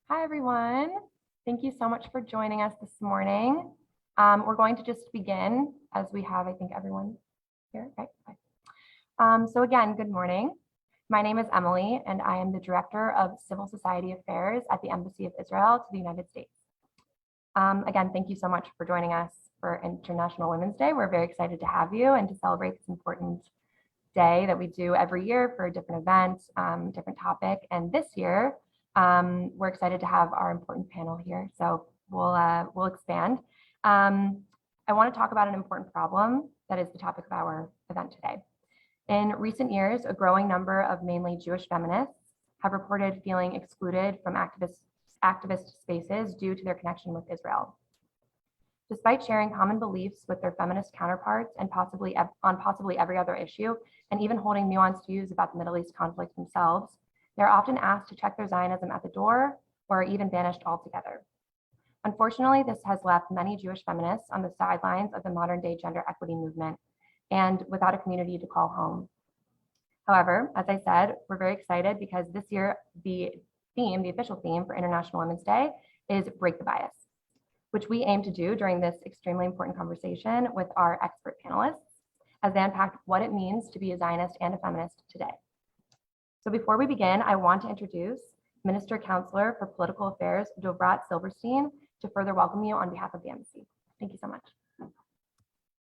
Hi, everyone. Thank you so much for joining us this morning. We're going to just begin as we have, I think, everyone here. Right? So again, good morning. My name is Emily, and I am the Director of Civil Society Affairs at the Embassy of Israel to the United States. Again, thank you so much for joining us for International Women's Day. We're very excited to have you and to celebrate this important day that we do every year for a different event, different topic. And this year, we're excited to have our important panel here. So we'll expand. I want to talk about an important problem that is the topic of our event today. In recent years, a growing number of mainly Jewish feminists have reported feeling excluded from activist spaces due to their connection with Israel. Despite sharing common beliefs with their feminist counterparts and possibly every other issue, and even holding nuanced views about the Middle East conflict themselves, they're often asked to check their Zionism at the door or even banished altogether. Unfortunately, this has left many Jewish feminists on the sidelines of the modern day gender equity movement and without a community to call home. However, as I said, we're very excited because this year the official theme for International Women's Day is Break the Bias, which we aim to do during this extremely important conversation with our expert panelists as they unpack what it means to be a Zionist and a feminist today. So before we begin, I want to introduce Minister Counselor for Political Affairs, Dovrat Silverstein, to further welcome you on behalf of the embassy. Thank you so much.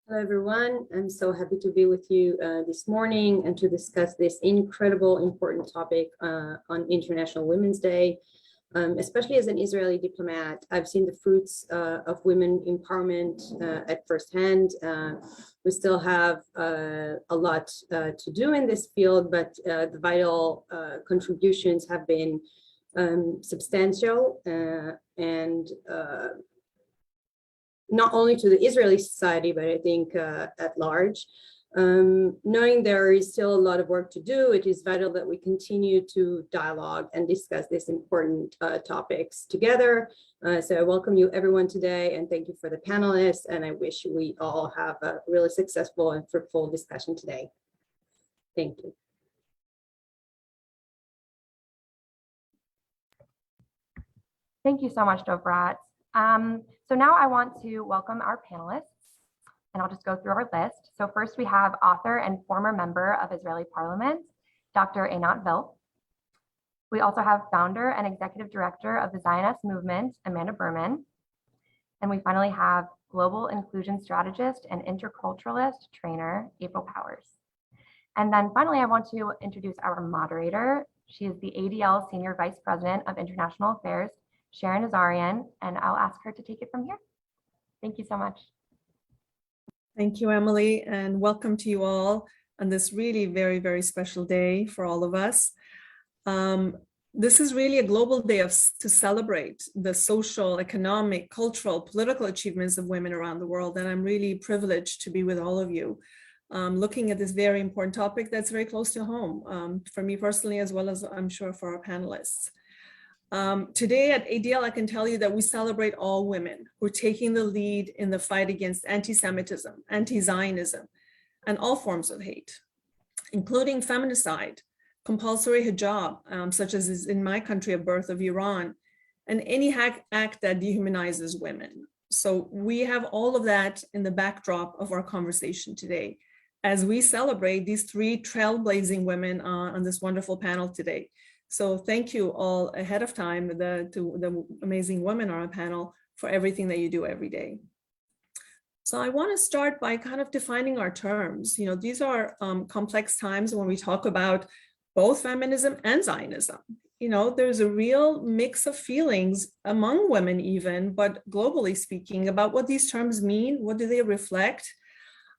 Hello, everyone. I'm so happy to be with you this morning and to discuss this incredible, important topic on International Women's Day. Especially as an Israeli diplomat, I've seen the fruits of women empowerment at firsthand. We still have a lot to do in this field, but the vital contributions have been substantial and not only to the Israeli society, but I think at large. Knowing there is still a lot of work to do, it is vital that we continue to dialogue and discuss these important topics together. So I welcome you everyone today and thank you for the panelists, and I wish we all have a really successful and fruitful discussion today. Thank you. Thank you so much, Dovrat. So now I want to welcome our panelists, and I'll just go through our list. So first we have author and former member of Israeli Parliament, Dr. Einat Wilf. We also have founder and executive director of the Zionist movement, Amanda Berman. And we finally have global inclusion strategist and interculturalist trainer, April Powers. And then finally, I want to introduce our moderator. She is the ADL Senior Vice President of International Affairs, Sharon Azarian, and I'll ask her to take it from here. Thank you so much. Thank you, Emily, and welcome to you all on this really very, very special day for all of us. This is really a global day to celebrate the social, economic, cultural, political achievements of women around the world, and I'm really privileged to be with all of you looking at this very important topic that's very close to home for me personally, as well as I'm sure for our panelists. Today at ADL, I can tell you that we celebrate all women who are taking the lead in the fight against anti-Semitism, anti-Zionism, and all forms of hate, including feminicide, compulsory hijab, such as is in my country of birth of Iran, and any act that dehumanizes women. So we have all of that in the backdrop of our conversation today, as we celebrate these three trailblazing women on this wonderful panel today. So thank you all ahead of time to the amazing women on our panel for everything that you do every day. So I want to start by kind of defining our terms. You know, these are complex times when we talk about both feminism and Zionism. You know, there's a real mix of feelings among women even, but globally speaking, about what these terms mean, what do they reflect,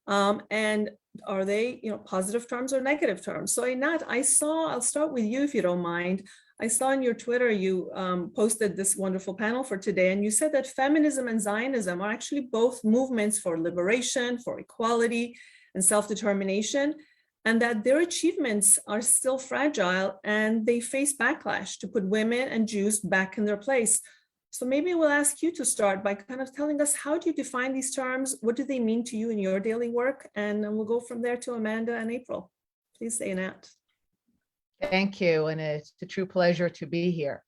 and are they, you know, positive terms or negative terms? So Einat, I'll start with you if you don't mind. I saw on your Twitter, you posted this wonderful panel for today, and you said that feminism and Zionism are actually both movements for liberation, for equality and self-determination, and that their achievements are still fragile and they face backlash to put women and Jews back in their place. So maybe we'll ask you to start by kind of telling us, how do you define these terms? What do they mean to you in your daily work? And then we'll go from there to Amanda and April. Please, Einat. Thank you, and it's a true pleasure to be here.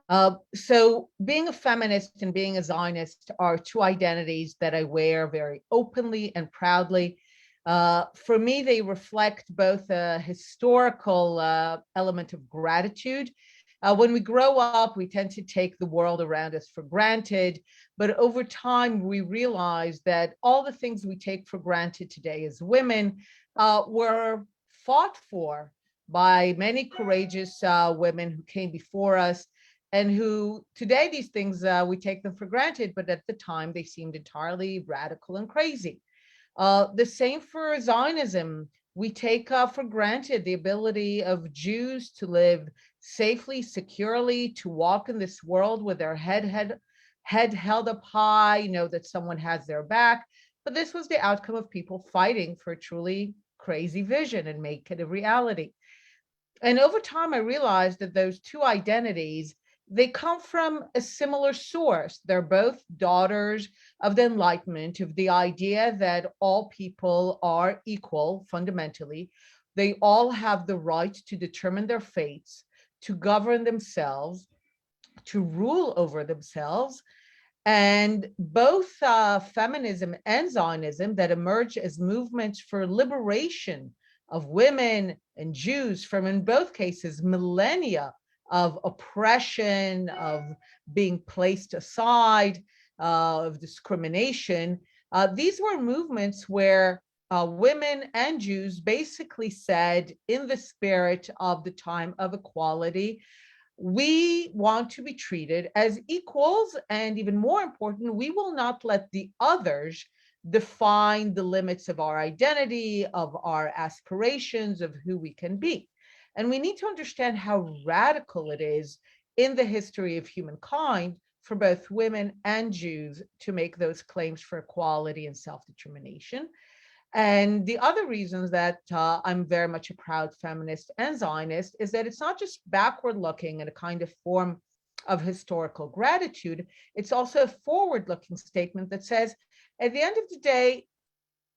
So being a feminist and being a Zionist are two identities that I wear very openly and proudly. For me, they reflect both a historical element of gratitude. When we grow up, we tend to take the world around us for granted, but over time, we realize that all the things we take for granted today as women were fought for by many courageous women who came before us, and who today these things, we take them for granted, but at the time they seemed entirely radical and crazy. The same for Zionism. We take for granted the ability of Jews to live safely, securely, to walk in this world with their head held up high, know that someone has their back. But this was the outcome of people fighting for a truly crazy vision and make it a reality. And over time, I realized that those two identities, they come from a similar source. They're both daughters of the Enlightenment, of the idea that all people are equal fundamentally. They all have the right to determine their fates, to govern themselves, to rule over themselves. And both feminism and Zionism that emerge as movements for liberation of women and Jews from, in both cases, millennia of oppression, of being placed aside, of discrimination. These were movements where women and Jews basically said, in the spirit of the time of equality, we want to be treated as equals, and even more important, we will not let the others define the limits of our identity, of our aspirations, of who we can be. And we need to understand how radical it is in the history of humankind for both women and Jews to make those claims for equality and self-determination. And the other reasons that I'm very much a proud feminist and Zionist is that it's not just backward looking and a kind of form of historical gratitude, it's also a forward-looking statement that says, at the end of the day,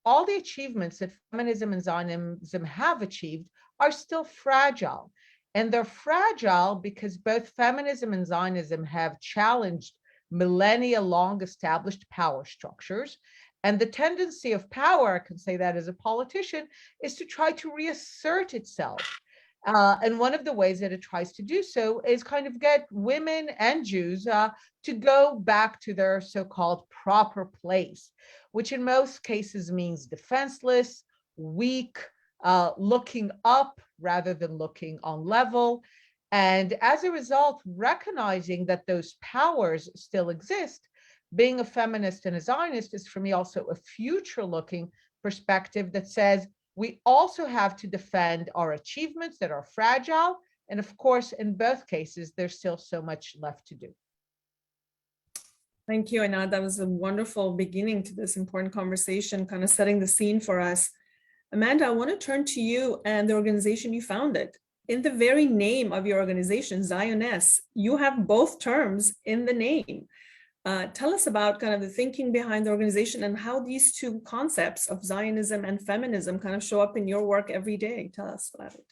all the achievements that feminism and Zionism have achieved are still fragile. And they're fragile because both feminism and Zionism have challenged millennia-long established power structures. And the tendency of power, I can say that as a politician, is to try to reassert itself. And one of the ways that it tries to do so is kind of get women and Jews to go back to their so-called proper place, which in most cases means defenseless, weak, looking up rather than looking on level. And as a result, recognizing that those powers still exist, being a feminist and a Zionist is for me also a future-looking perspective that says we also have to defend our achievements that are fragile. And of course, in both cases, there's still so much left to do. Thank you, Einat. That was a wonderful beginning to this important conversation, kind of setting the scene for us. Amanda, I want to turn to you and the organization you founded. In the very name of your organization, Zioness, you have both terms in the name. Tell us about kind of the thinking behind the organization and how these two concepts of Zionism and feminism kind of show up in your work every day. Tell us about it.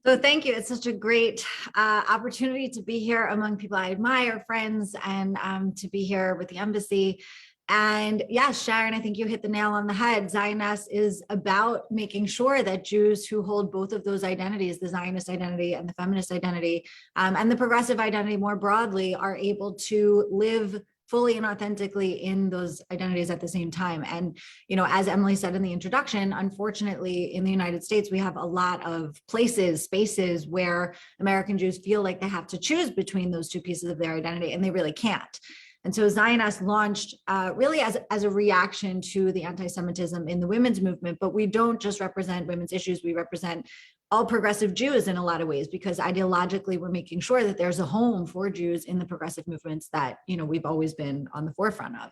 So thank you. It's such a great opportunity to be here among people I admire, friends, and to be here with the embassy. And yes, Sharon, I think you hit the nail on the head. Zioness is about making sure that Jews who hold both of those identities, the Zionist identity and the feminist identity, and the progressive identity more broadly, are able to live fully and authentically in those identities at the same time. And, you know, as Emily said in the introduction, unfortunately, in the United States, we have a lot of places, spaces where American Jews feel like they have to choose between those two pieces of their identity, and they really can't. And so Zioness launched really as a reaction to the anti-Semitism in the women's movement, but we don't just represent women's issues, we represent all progressive Jews in a lot of ways, because ideologically we're making sure that there's a home for Jews in the progressive movements that, you know, we've always been on the forefront of.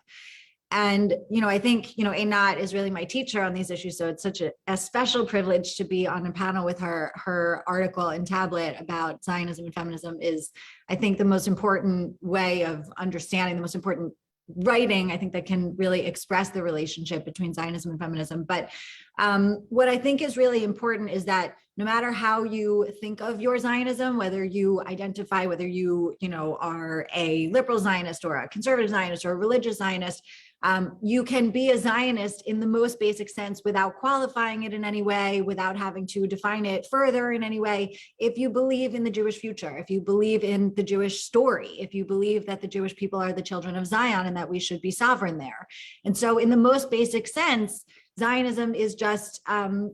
And, you know, I think, you know, Einat is really my teacher on these issues. So it's such a special privilege to be on a panel with her. Her article in Tablet about Zionism and feminism is, I think, the most important way of understanding, the most important writing, I think, that can really express the relationship between Zionism and feminism. But what I think is really important is that no matter how you think of your Zionism, whether you identify, whether you are a liberal Zionist or a conservative Zionist or a religious Zionist, you can be a Zionist in the most basic sense without qualifying it in any way, without having to define it further in any way. If you believe in the Jewish future, if you believe in the Jewish story, if you believe that the Jewish people are the children of Zion and that we should be sovereign there. And so in the most basic sense, Zionism is just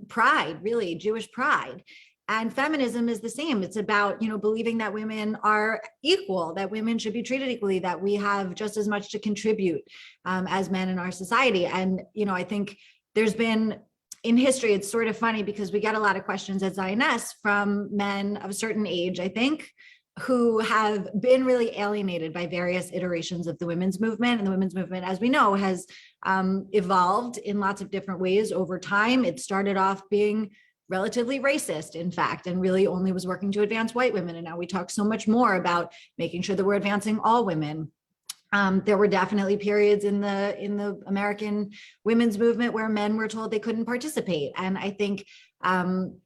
pride, really, Jewish pride. And feminism is the same. It's about, believing that women are equal, that women should be treated equally, that we have just as much to contribute as men in our society. And, I think there's been, in history, it's sort of funny because we get a lot of questions at Zioness from men of a certain age, I think, who have been really alienated by various iterations of the women's movement. And the women's movement, as we know, has evolved in lots of different ways over time. It started off being relatively racist, in fact, and really only was working to advance white women. And now we talk so much more about making sure that we're advancing all women. There were definitely periods in the American women's movement where men were told they couldn't participate. And I think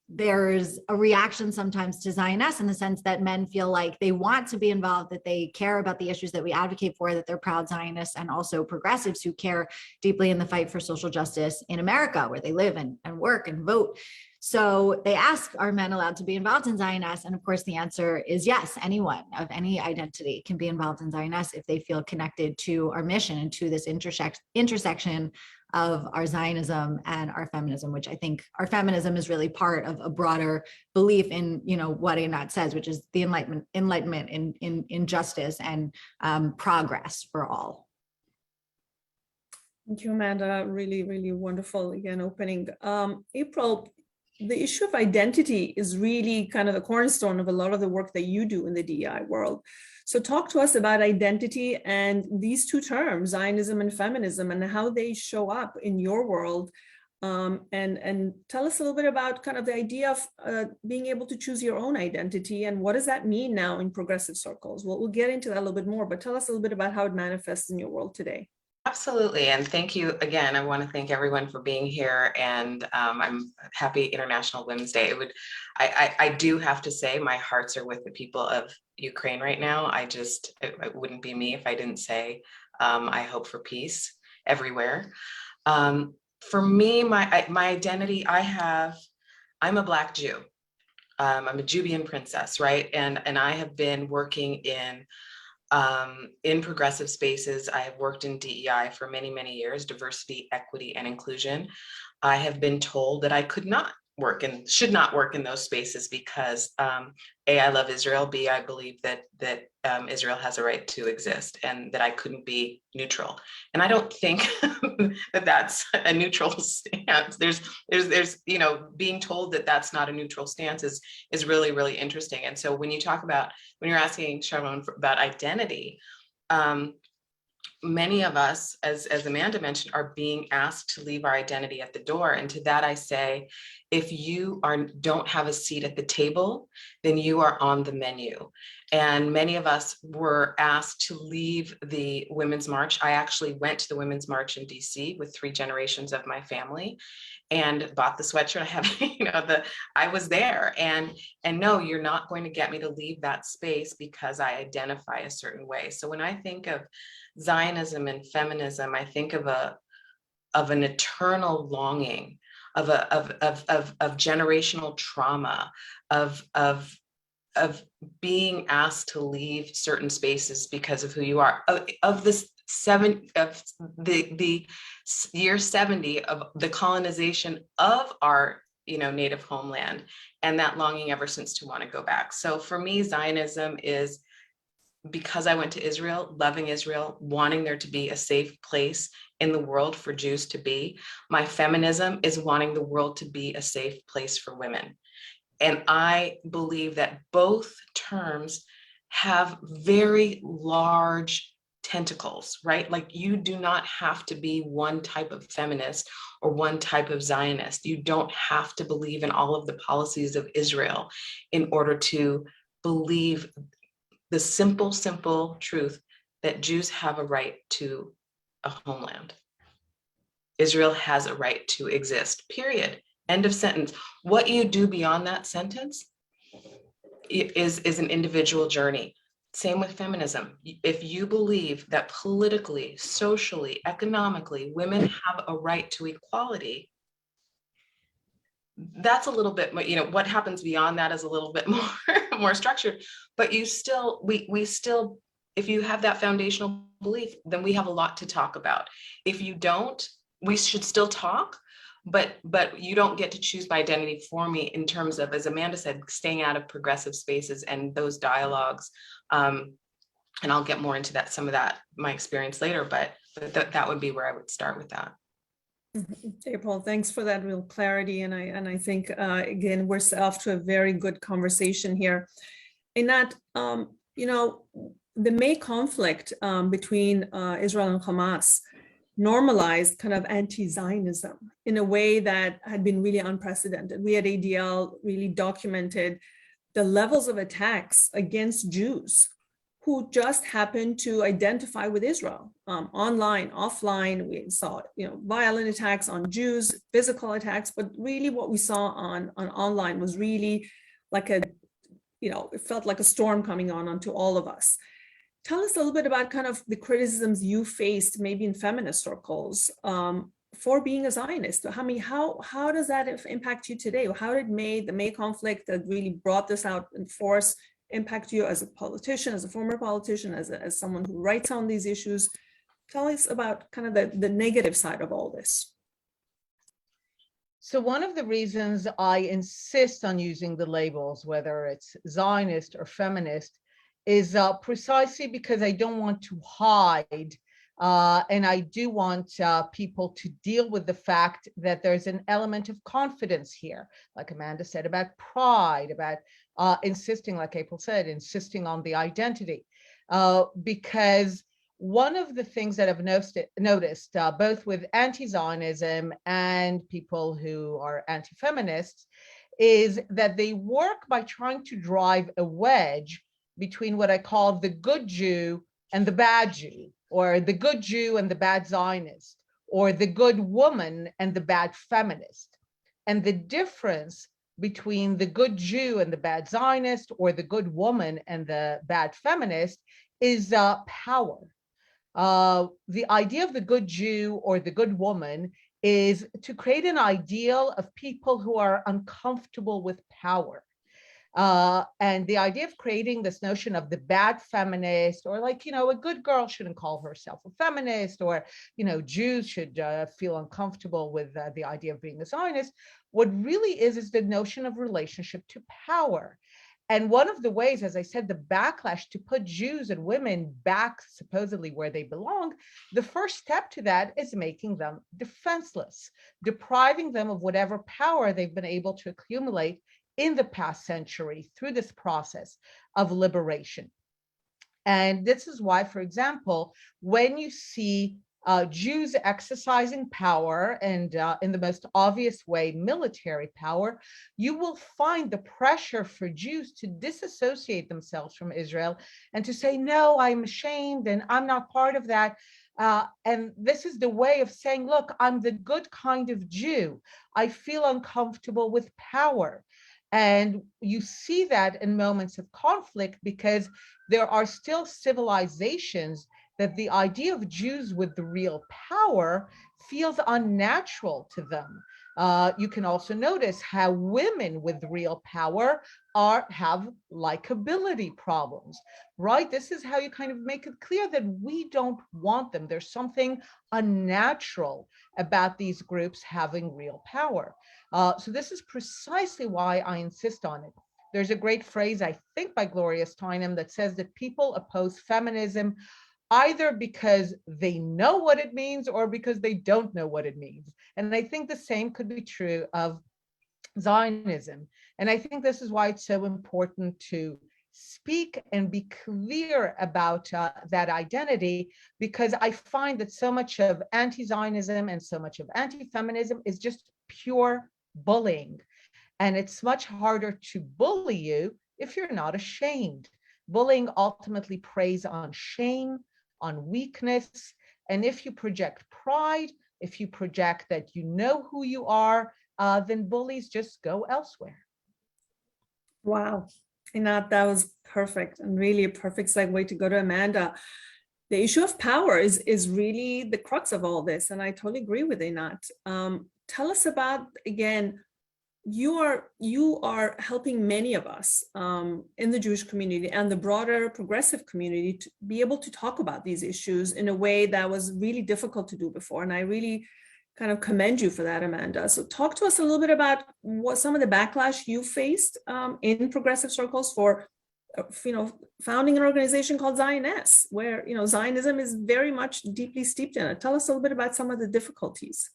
there's a reaction sometimes to Zioness in the sense that men feel like they want to be involved, that they care about the issues that we advocate for, that they're proud Zionists and also progressives who care deeply in the fight for social justice in America, where they live and work and vote. So they ask, are men allowed to be involved in Zioness? And of course, the answer is yes. Anyone of any identity can be involved in Zioness if they feel connected to our mission and to this intersection of our Zionism and our feminism, which I think our feminism is really part of a broader belief in, what Einat says, which is the enlightenment in justice and progress for all. Thank you, Amanda. Really, really wonderful, again, opening. April, the issue of identity is really kind of the cornerstone of a lot of the work that you do in the DEI world. So talk to us about identity and these two terms, Zionism and feminism, and how they show up in your world. And tell us a little bit about kind of the idea of being able to choose your own identity and what does that mean now in progressive circles? Well, we'll get into that a little bit more, but tell us a little bit about how it manifests in your world today. Absolutely. And thank you again. I want to thank everyone for being here. And I'm happy International Women's Day. I do have to say my hearts are with the people of Ukraine right now. It wouldn't be me if I didn't say I hope for peace everywhere. For me, my identity, I'm a Black Jew. I'm a Jubian princess, right? And I have been working in progressive spaces. I have worked in DEI for many, many years, diversity, equity, and inclusion. I have been told that I could not work and should not work in those spaces because A, I love Israel, B, I believe that Israel has a right to exist and that I couldn't be neutral. And I don't think that that's a neutral stance. There's being told that that's not a neutral stance is really, really interesting. And so when you're asking Sharon about identity, many of us, as Amanda mentioned, are being asked to leave our identity at the door. And to that I say, if you don't have a seat at the table, then you are on the menu. And many of us were asked to leave the Women's March. I actually went to the Women's March in DC with 3 generations of my family and bought the sweatshirt. I have, I was there and no, you're not going to get me to leave that space because I identify a certain way. So when I think of Zionism and feminism, I think of an eternal longing, of generational trauma, of being asked to leave certain spaces because of who you are, of the year 70 of the colonization of our native homeland, and that longing ever since to want to go back. So for me, Zionism is because I went to Israel, loving Israel, wanting there to be a safe place in the world for Jews to be. My feminism is wanting the world to be a safe place for women. And I believe that both terms have very large tentacles, right? Like you do not have to be one type of feminist or one type of Zionist. You don't have to believe in all of the policies of Israel in order to believe the simple truth that Jews have a right to a homeland. Israel has a right to exist, period. End of sentence. What you do beyond that sentence is an individual journey. Same with feminism. If you believe that politically, socially, economically, women have a right to equality, that's a little bit more, what happens beyond that is a little bit more structured, but we still, if you have that foundational belief, then we have a lot to talk about. If you don't, we should still talk, but you don't get to choose by identity for me in terms of, as Amanda said, staying out of progressive spaces and those dialogues. And I'll get more into that, some of that, my experience later, but that would be where I would start with that. April, thanks for that real clarity. And I think, again, we're off to a very good conversation here. Einat, the May conflict between Israel and Hamas normalized kind of anti-Zionism in a way that had been really unprecedented. We at ADL really documented the levels of attacks against Jews who just happened to identify with Israel, online, offline. We saw, violent attacks on Jews, physical attacks, but really what we saw on online was really like it felt like a storm coming onto all of us. Tell us a little bit about kind of the criticisms you faced, maybe in feminist circles, for being a Zionist. How does that impact you today? How did the May conflict that really brought this out in force impact you as a politician, as a former politician, as someone who writes on these issues? Tell us about kind of the negative side of all this. So one of the reasons I insist on using the labels, whether it's Zionist or feminist, is precisely because I don't want to hide, and I do want people to deal with the fact that there's an element of confidence here, like Amanda said, about pride, about insisting, like April said, insisting on the identity. Because one of the things that I've noticed both with anti-Zionism and people who are anti-feminists is that they work by trying to drive a wedge between what I call the good Jew and the bad Jew, or the good Jew and the bad Zionist, or the good woman and the bad feminist. And the difference between the good Jew and the bad Zionist, or the good woman and the bad feminist, is power. The idea of the good Jew or the good woman is to create an ideal of people who are uncomfortable with power. And the idea of creating this notion of the bad feminist, or like, a good girl shouldn't call herself a feminist, or, Jews should feel uncomfortable with the idea of being a Zionist. What really is the notion of relationship to power. And one of the ways, as I said, the backlash to put Jews and women back supposedly where they belong, the first step to that is making them defenseless, depriving them of whatever power they've been able to accumulate in the past century through this process of liberation. And this is why, for example, when you see Jews exercising power, and in the most obvious way, military power, you will find the pressure for Jews to disassociate themselves from Israel and to say, no, I'm ashamed and I'm not part of that. And this is the way of saying, look, I'm the good kind of Jew. I feel uncomfortable with power. And you see that in moments of conflict because there are still civilizations that the idea of Jews with the real power feels unnatural to them. You can also notice how women with real power have likability problems, right? This is how you kind of make it clear that we don't want them. There's something unnatural about these groups having real power. So this is precisely why I insist on it. There's a great phrase, I think by Gloria Steinem, that says that people oppose feminism either because they know what it means or because they don't know what it means. And I think the same could be true of Zionism. And I think this is why it's so important to speak and be clear about that identity, because I find that so much of anti-Zionism and so much of anti-feminism is just pure bullying. And it's much harder to bully you if you're not ashamed. Bullying ultimately preys on shame, on weakness. And if you project pride, if you project that you know who you are, then bullies just go elsewhere. Wow. Einat, that was perfect and really a perfect segue to go to Amanda. The issue of power is really the crux of all this. And I totally agree with Einat. Tell us about, again, you are helping many of us in the Jewish community and the broader progressive community to be able to talk about these issues in a way that was really difficult to do before. And I really kind of commend you for that, Amanda. So talk to us a little bit about what some of the backlash you faced in progressive circles for, founding an organization called Zioness, where, Zionism is very much deeply steeped in it. Tell us a little bit about some of the difficulties.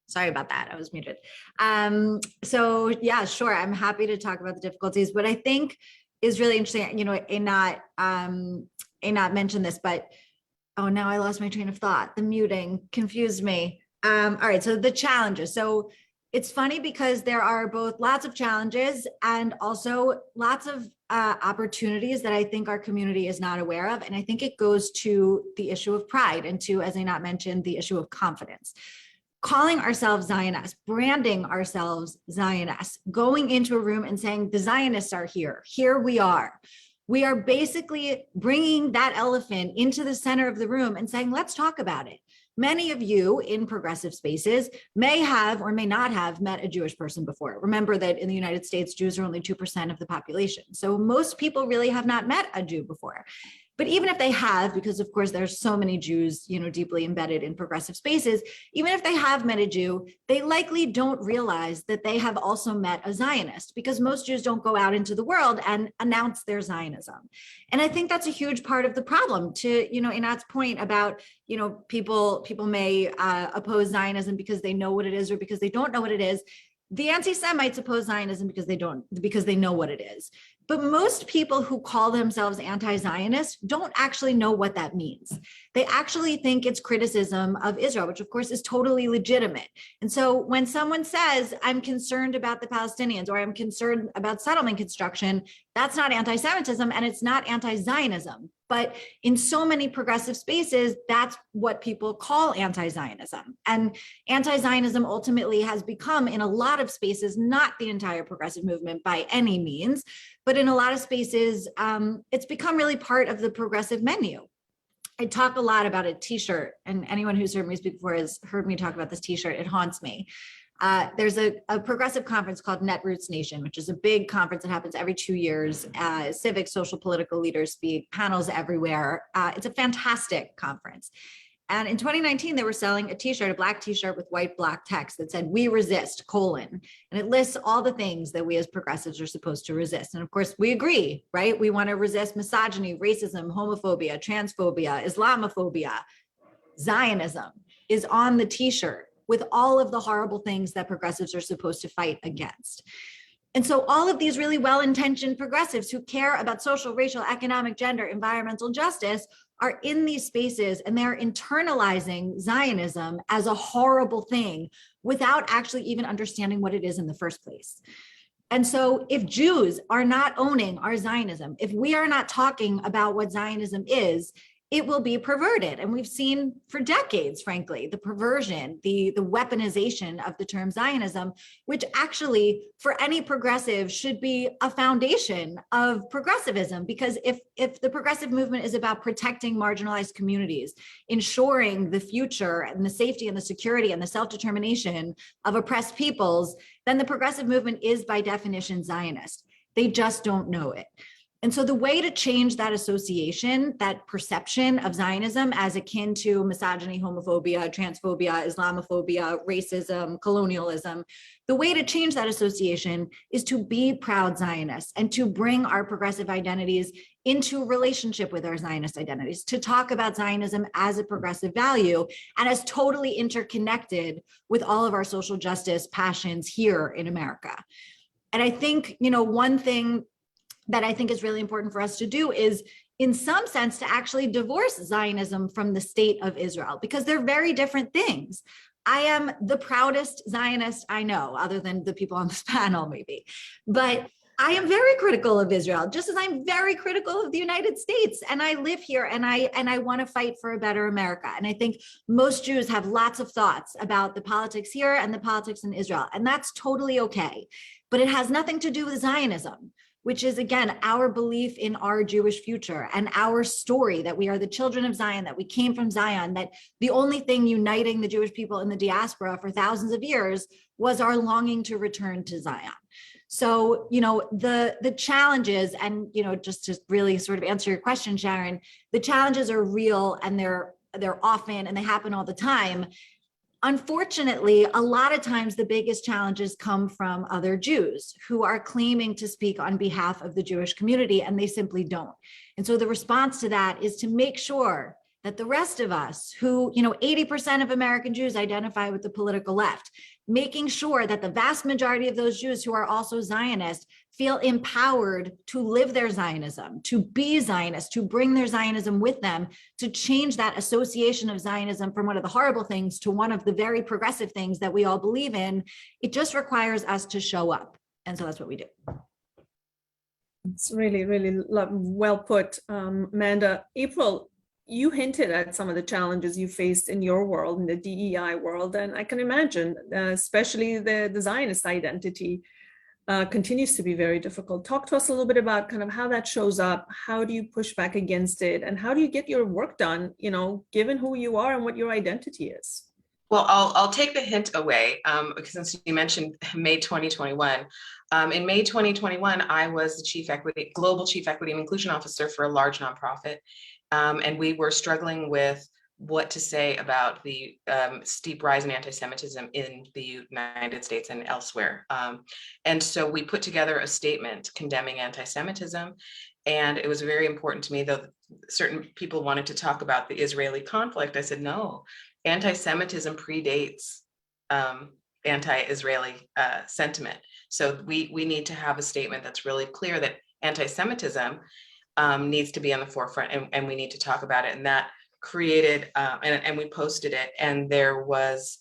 Sorry about that. I was muted. So yeah, sure. I'm happy to talk about the difficulties. What I think is really interesting, Einat mentioned this, but oh, now I lost my train of thought. The muting confused me. All right, so the challenges. So it's funny because there are both lots of challenges and also lots of opportunities that I think our community is not aware of. And I think it goes to the issue of pride and to, as Einat mentioned, the issue of confidence. Calling ourselves Zionists, branding ourselves Zionists, going into a room and saying, the Zionists are here, here we are. We are basically bringing that elephant into the center of the room and saying, let's talk about it. Many of you in progressive spaces may have or may not have met a Jewish person before. Remember that in the United States, Jews are only 2% of the population. So most people really have not met a Jew before. But even if they have, because of course there's so many Jews, deeply embedded in progressive spaces, even if they have met a Jew, they likely don't realize that they have also met a Zionist, because most Jews don't go out into the world and announce their Zionism. And I think that's a huge part of the problem. To, Einat's point about, people may oppose Zionism because they know what it is or because they don't know what it is. The anti-Semites oppose Zionism because they know what it is. But most people who call themselves anti-Zionist don't actually know what that means. They actually think it's criticism of Israel, which of course is totally legitimate. And so when someone says, I'm concerned about the Palestinians or I'm concerned about settlement construction, that's not anti-Semitism and it's not anti-Zionism. But in so many progressive spaces, that's what people call anti-Zionism. And anti-Zionism ultimately has become, in a lot of spaces, not the entire progressive movement by any means, but in a lot of spaces, it's become really part of the progressive menu. I talk a lot about a t-shirt, and anyone who's heard me speak before has heard me talk about this t-shirt. It haunts me. There's a progressive conference called Netroots Nation, which is a big conference that happens every 2 years. Civic, social, political leaders speak, panels everywhere. It's a fantastic conference. And in 2019, they were selling a t-shirt, a black t-shirt with white block text that said, "We resist, : and it lists all the things that we as progressives are supposed to resist. And of course, we agree, right? We want to resist misogyny, racism, homophobia, transphobia, Islamophobia. Zionism is on the t-shirt with all of the horrible things that progressives are supposed to fight against. And so all of these really well-intentioned progressives who care about social, racial, economic, gender, environmental justice are in these spaces, and they're internalizing Zionism as a horrible thing without actually even understanding what it is in the first place. And so if Jews are not owning our Zionism, if we are not talking about what Zionism is, it will be perverted. And we've seen for decades, frankly, the perversion, the weaponization of the term Zionism, which actually for any progressive should be a foundation of progressivism. Because if the progressive movement is about protecting marginalized communities, ensuring the future and the safety and the security and the self-determination of oppressed peoples, then the progressive movement is by definition Zionist. They just don't know it. And so the way to change that association, that perception of Zionism as akin to misogyny, homophobia, transphobia, Islamophobia, racism, colonialism, the way to change that association is to be proud Zionists and to bring our progressive identities into relationship with our Zionist identities, to talk about Zionism as a progressive value and as totally interconnected with all of our social justice passions here in America. And I think, one thing that I think is really important for us to do is, in some sense, to actually divorce Zionism from the state of Israel, because they're very different things. I am the proudest Zionist I know, other than the people on this panel, maybe. But I am very critical of Israel, just as I'm very critical of the United States. And I live here and I want to fight for a better America. And I think most Jews have lots of thoughts about the politics here and the politics in Israel. And that's totally okay. But it has nothing to do with Zionism, which is, again, our belief in our Jewish future and our story that we are the children of Zion, that we came from Zion, that the only thing uniting the Jewish people in the diaspora for thousands of years was our longing to return to Zion. So, the challenges, and, just to really sort of answer your question, Sharon, the challenges are real and they're often, and they happen all the time. Unfortunately, a lot of times the biggest challenges come from other Jews who are claiming to speak on behalf of the Jewish community, and they simply don't. And so the response to that is to make sure that the rest of us who, 80% of American Jews identify with the political left, making sure that the vast majority of those Jews who are also Zionist feel empowered to live their Zionism, to be Zionist, to bring their Zionism with them, to change that association of Zionism from one of the horrible things to one of the very progressive things that we all believe in. It just requires us to show up. And so that's what we do. It's really, really well put, Amanda. April, you hinted at some of the challenges you faced in your world, in the DEI world, and I can imagine, especially the Zionist identity continues to be very difficult. Talk to us a little bit about kind of how that shows up. How do you push back against it, and how do you get your work done, given who you are and what your identity is? Well, I'll take the hint away, because since you mentioned May 2021. In May 2021, I was the global chief equity and inclusion officer for a large nonprofit. And we were struggling with what to say about the steep rise in anti-Semitism in the United States and elsewhere. And so we put together a statement condemning anti-Semitism. And it was very important to me, though certain people wanted to talk about the Israeli conflict. I said, no, anti-Semitism predates anti-Israeli sentiment. So we need to have a statement that's really clear that anti-Semitism needs to be on the forefront, and we need to talk about it. And that created, and we posted it, and there was,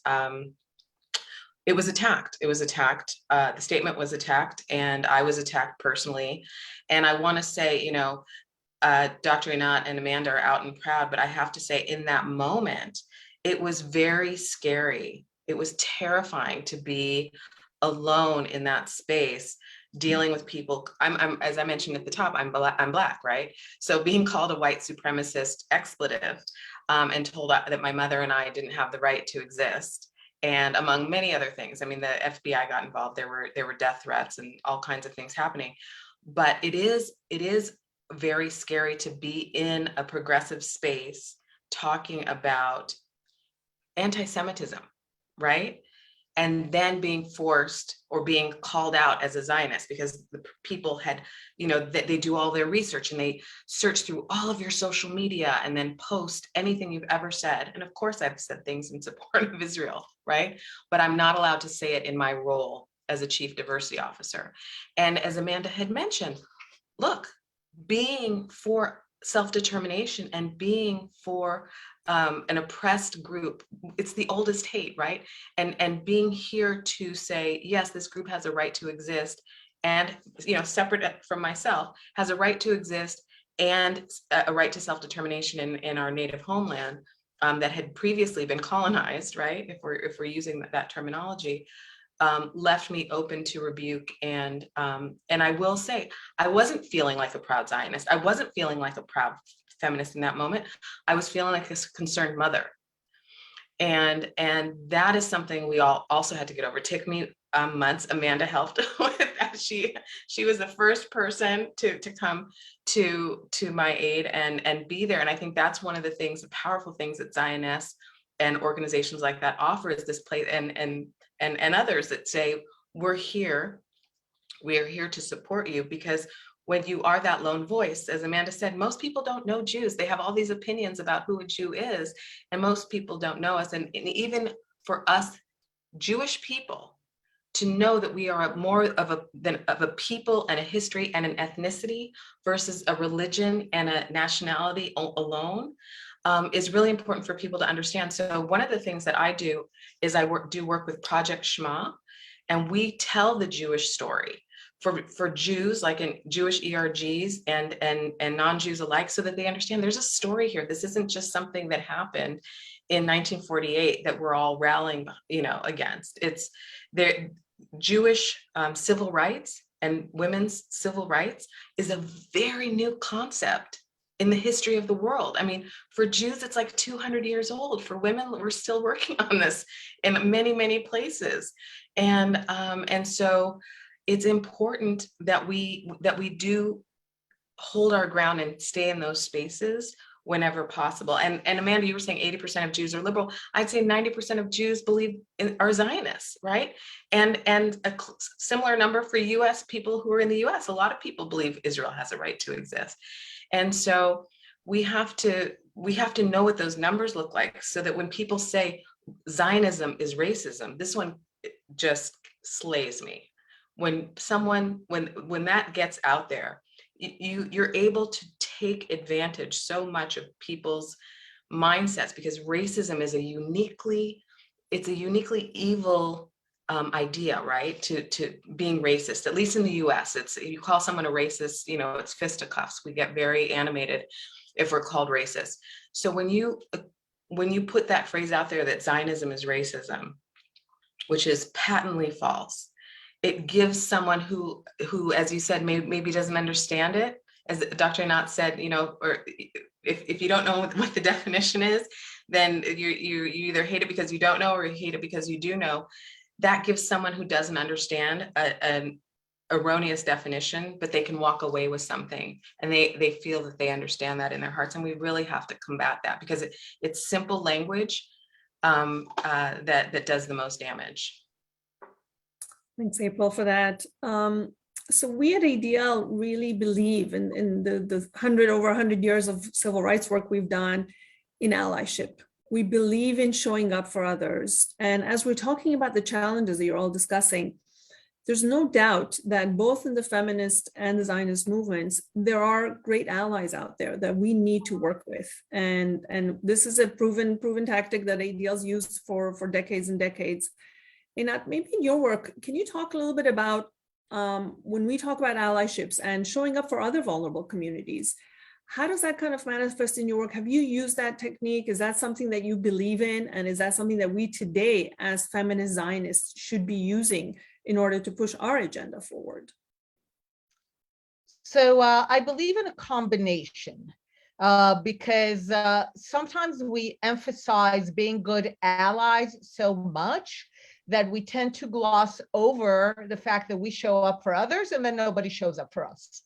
it was attacked. The statement was attacked, and I was attacked personally. And I want to say, Dr. Einat and Amanda are out and proud, but I have to say, in that moment, it was very scary. It was terrifying to be alone in that space, dealing with people. I'm as I mentioned at the top, I'm Black, right? So being called a white supremacist expletive, and told that my mother and I didn't have the right to exist, and among many other things. I mean, the FBI got involved. There were death threats and all kinds of things happening. But it is very scary to be in a progressive space talking about anti-Semitism, right? And then being forced or being called out as a Zionist, because the people had, they do all their research and they search through all of your social media and then post anything you've ever said. And of course, I've said things in support of Israel, right? But I'm not allowed to say it in my role as a chief diversity officer. And as Amanda had mentioned, look, being for self-determination and being for an oppressed group, it's the oldest hate, right? And being here to say, yes, this group has a right to exist, and separate from myself, has a right to exist and a right to self-determination in our native homeland that had previously been colonized, right? If we're using that terminology, left me open to rebuke. And I will say, I wasn't feeling like a proud Zionist. I wasn't feeling like a proud feminist in that moment. I was feeling like a concerned mother. And that is something we all also had to get over. It took me months. Amanda helped with that. She was the first person to come to my aid and be there. And I think that's one of the powerful things that Zioness and organizations like that offer, is this place, and others that say, we're here to support you. Because when you are that lone voice, as Amanda said, most people don't know Jews. They have all these opinions about who a Jew is, and most people don't know us. And even for us Jewish people to know that we are more of a people and a history and an ethnicity versus a religion and a nationality alone, is really important for people to understand. So one of the things that I do is I do work with Project Shema, and we tell the Jewish story for Jews, like in Jewish ERGs and non-Jews alike, so that they understand there's a story here. This isn't just something that happened in 1948 that we're all rallying, against. It's there. Jewish civil rights and women's civil rights is a very new concept in the history of the world. I mean, for Jews, it's like 200 years old. For women, we're still working on this in many, many places. And so it's important that we do hold our ground and stay in those spaces whenever possible. And Amanda, you were saying 80% of Jews are liberal. I'd say 90% of Jews are Zionists, right? And a similar number for US people who are in the US. A lot of people believe Israel has a right to exist. And so we have to know what those numbers look like, so that when people say Zionism is racism, this one just slays me. When that gets out there, you're able to take advantage so much of people's mindsets, because racism is a uniquely evil idea, right? To being racist, at least in the US, it's, you call someone a racist, it's fisticuffs. We get very animated if we're called racist. So when you put that phrase out there that Zionism is racism, which is patently false, it gives someone who, as you said, maybe doesn't understand it, as Dr. Einat said, or if you don't know what the definition is, then you either hate it because you don't know, or you hate it because you do know. That gives someone who doesn't understand an erroneous definition, but they can walk away with something, and they feel that they understand that in their hearts. And we really have to combat that, because it's simple language that does the most damage. Thanks, April, for that. So we at ADL really believe in the over 100 years of civil rights work we've done in allyship. We believe in showing up for others. And as we're talking about the challenges that you're all discussing, there's no doubt that both in the feminist and the Zionist movements, there are great allies out there that we need to work with. And this is a proven tactic that ADL's used for decades and decades. Einat, maybe in your work, can you talk a little bit about when we talk about allyships and showing up for other vulnerable communities, how does that kind of manifest in your work? Have you used that technique? Is that something that you believe in? And is that something that we today as feminist Zionists should be using in order to push our agenda forward? So I believe in a combination because sometimes we emphasize being good allies so much that we tend to gloss over the fact that we show up for others and then nobody shows up for us.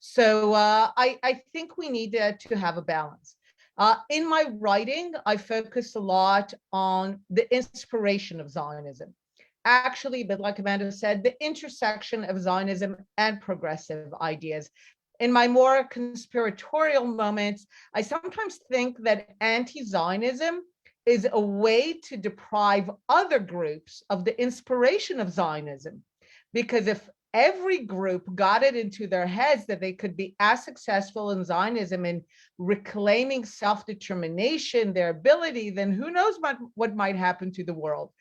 So I think we need to have a balance. In my writing, I focus a lot on the inspiration of Zionism. Actually, but like Amanda said, the intersection of Zionism and progressive ideas. In my more conspiratorial moments, I sometimes think that anti-Zionism is a way to deprive other groups of the inspiration of Zionism. Because if every group got it into their heads that they could be as successful in Zionism in reclaiming self-determination, their ability, then who knows what might happen to the world.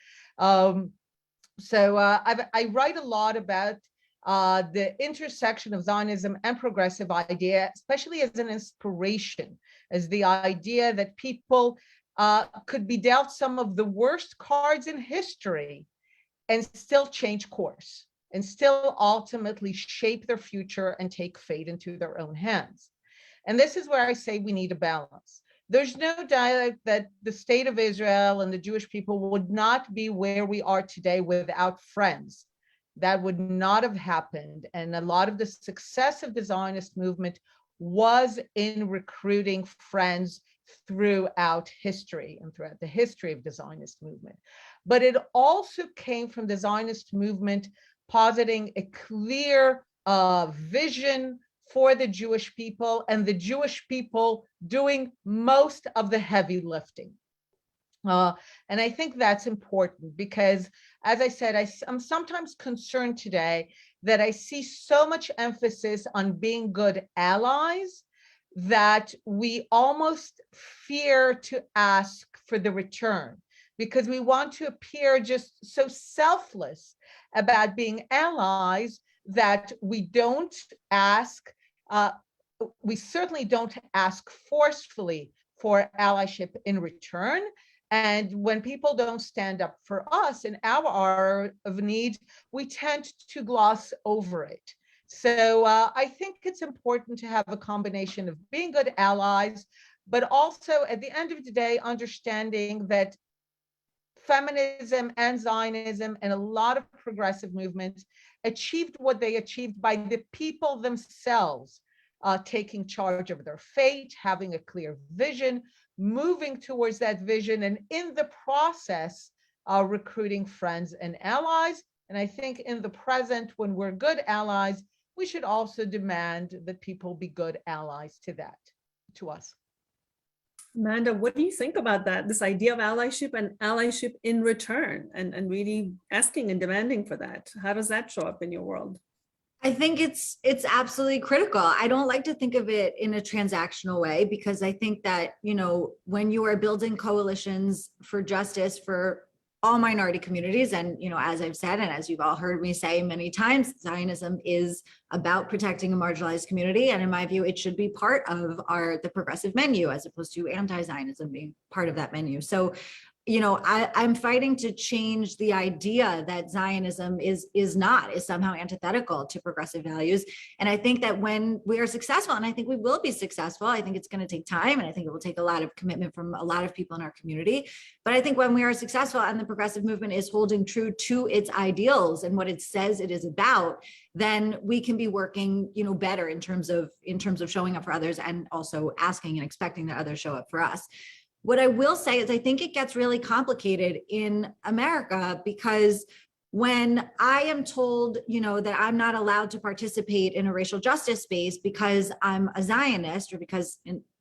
So I write a lot about the intersection of Zionism and progressive idea, especially as an inspiration, as the idea that people could be dealt some of the worst cards in history and still change course and still ultimately shape their future and take fate into their own hands. And this is where I say we need a balance. There's no doubt that the state of Israel and the Jewish people would not be where we are today without friends. That would not have happened. And a lot of the success of the Zionist movement was in recruiting friends throughout history and throughout the history of the Zionist movement. But it also came from the Zionist movement positing a clear vision for the Jewish people, and the Jewish people doing most of the heavy lifting. And I think that's important because, as I said, I'm sometimes concerned today that I see so much emphasis on being good allies that we almost fear to ask for the return because we want to appear just so selfless about being allies that we don't ask, we certainly don't ask forcefully for allyship in return. And when people don't stand up for us in our hour of need, we tend to gloss over it. So I think it's important to have a combination of being good allies, but also at the end of the day, understanding that feminism and Zionism and a lot of progressive movements achieved what they achieved by the people themselves taking charge of their fate, having a clear vision, moving towards that vision, and in the process, recruiting friends and allies. And I think in the present, when we're good allies, we should also demand that people be good allies to us. Amanda, what do you think about that? This idea of allyship and allyship in return, and really asking and demanding for that. How does that show up in your world? I think it's absolutely critical. I don't like to think of it in a transactional way, because I think that, you know, when you are building coalitions for justice for all minority communities, and, you know, as I've said, and as you've all heard me say many times, Zionism is about protecting a marginalized community. And in my view, it should be part of the progressive menu, as opposed to anti-Zionism being part of that menu. So, you know, I'm fighting to change the idea that Zionism is somehow antithetical to progressive values. And I think that when we are successful, and I think we will be successful, I think it's going to take time, and I think it will take a lot of commitment from a lot of people in our community. But I think when we are successful and the progressive movement is holding true to its ideals and what it says it is about, then we can be working, you know, better in terms of showing up for others, and also asking and expecting that others show up for us. What I will say is I think it gets really complicated in America, because when I am told, you know, that I'm not allowed to participate in a racial justice space because I'm a Zionist, or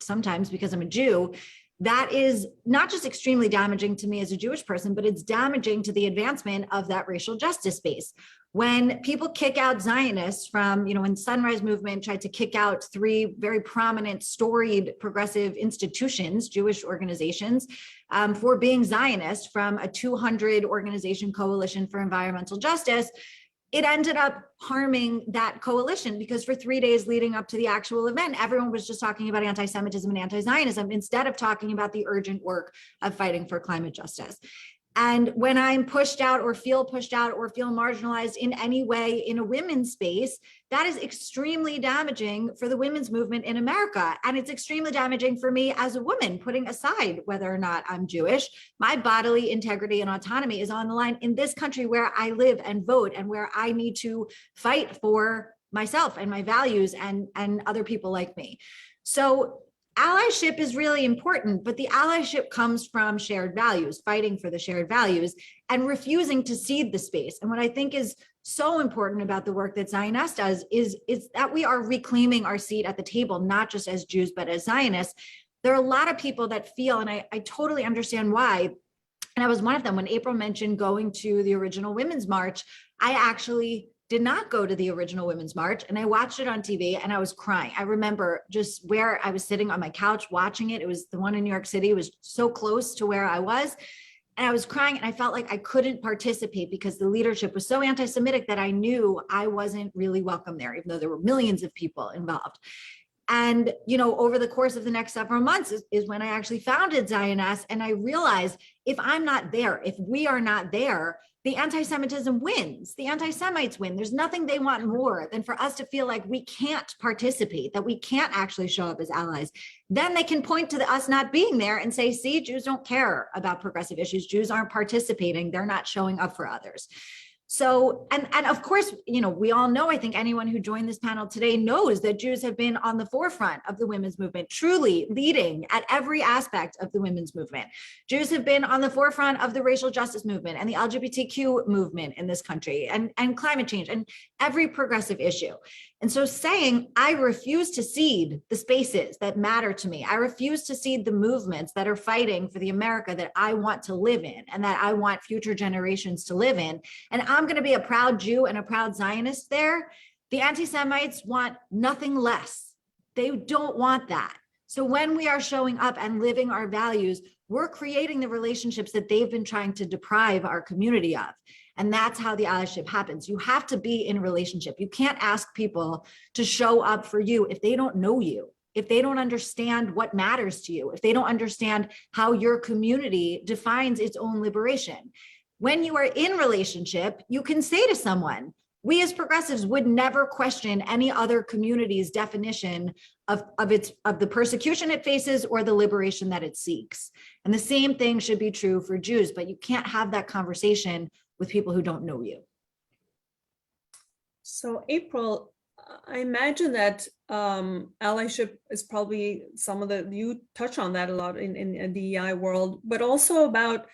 sometimes because I'm a Jew, that is not just extremely damaging to me as a Jewish person, but it's damaging to the advancement of that racial justice space. When people kick out Zionists from, you know, when Sunrise Movement tried to kick out 3 very prominent, storied progressive institutions, Jewish organizations, for being Zionist from a 200 organization coalition for environmental justice, it ended up harming that coalition, because for 3 days leading up to the actual event, everyone was just talking about anti-Semitism and anti-Zionism instead of talking about the urgent work of fighting for climate justice. And when I'm pushed out or feel marginalized in any way in a women's space, that is extremely damaging for the women's movement in America. And it's extremely damaging for me as a woman, putting aside whether or not I'm Jewish. My bodily integrity and autonomy is on the line in this country where I live and vote, and where I need to fight for myself and my values and other people like me. So allyship is really important, but the allyship comes from shared values, fighting for the shared values, and refusing to cede the space. And what I think is so important about the work that Zioness does is that we are reclaiming our seat at the table, not just as Jews, but as Zionists. There are a lot of people that feel, and I totally understand why, and I was one of them. When April mentioned going to the original Women's March, I actually did not go to the original Women's March, and I watched it on TV and I was crying. I remember just where I was sitting on my couch watching it. It was the one in New York City. It was so close to where I was. And I was crying, and I felt like I couldn't participate because the leadership was so anti-Semitic that I knew I wasn't really welcome there, even though there were millions of people involved. And, you know, over the course of the next several months is when I actually founded Zioness. And I realized if I'm not there, if we are not there, the anti-Semitism wins, the anti-Semites win. There's nothing they want more than for us to feel like we can't participate, that we can't actually show up as allies. Then they can point to us not being there and say, see, Jews don't care about progressive issues. Jews aren't participating. They're not showing up for others. So, and of course, you know, we all know, I think anyone who joined this panel today knows that Jews have been on the forefront of the women's movement, truly leading at every aspect of the women's movement. Jews have been on the forefront of the racial justice movement and the LGBTQ movement in this country, and climate change and every progressive issue. And so saying, I refuse to cede the spaces that matter to me. I refuse to cede the movements that are fighting for the America that I want to live in and that I want future generations to live in. And I'm going to be a proud Jew and a proud Zionist there. The anti-Semites want nothing less. They don't want that. So when we are showing up and living our values, we're creating the relationships that they've been trying to deprive our community of. And that's how the allyship happens. You have to be in a relationship. You can't ask people to show up for you if they don't know you, if they don't understand what matters to you, if they don't understand how your community defines its own liberation. When you are in relationship, you can say to someone, we as progressives would never question any other community's definition of the persecution it faces or the liberation that it seeks. And the same thing should be true for Jews, but you can't have that conversation with people who don't know you. So April, I imagine that allyship is probably you touch on that a lot in DEI world, but also about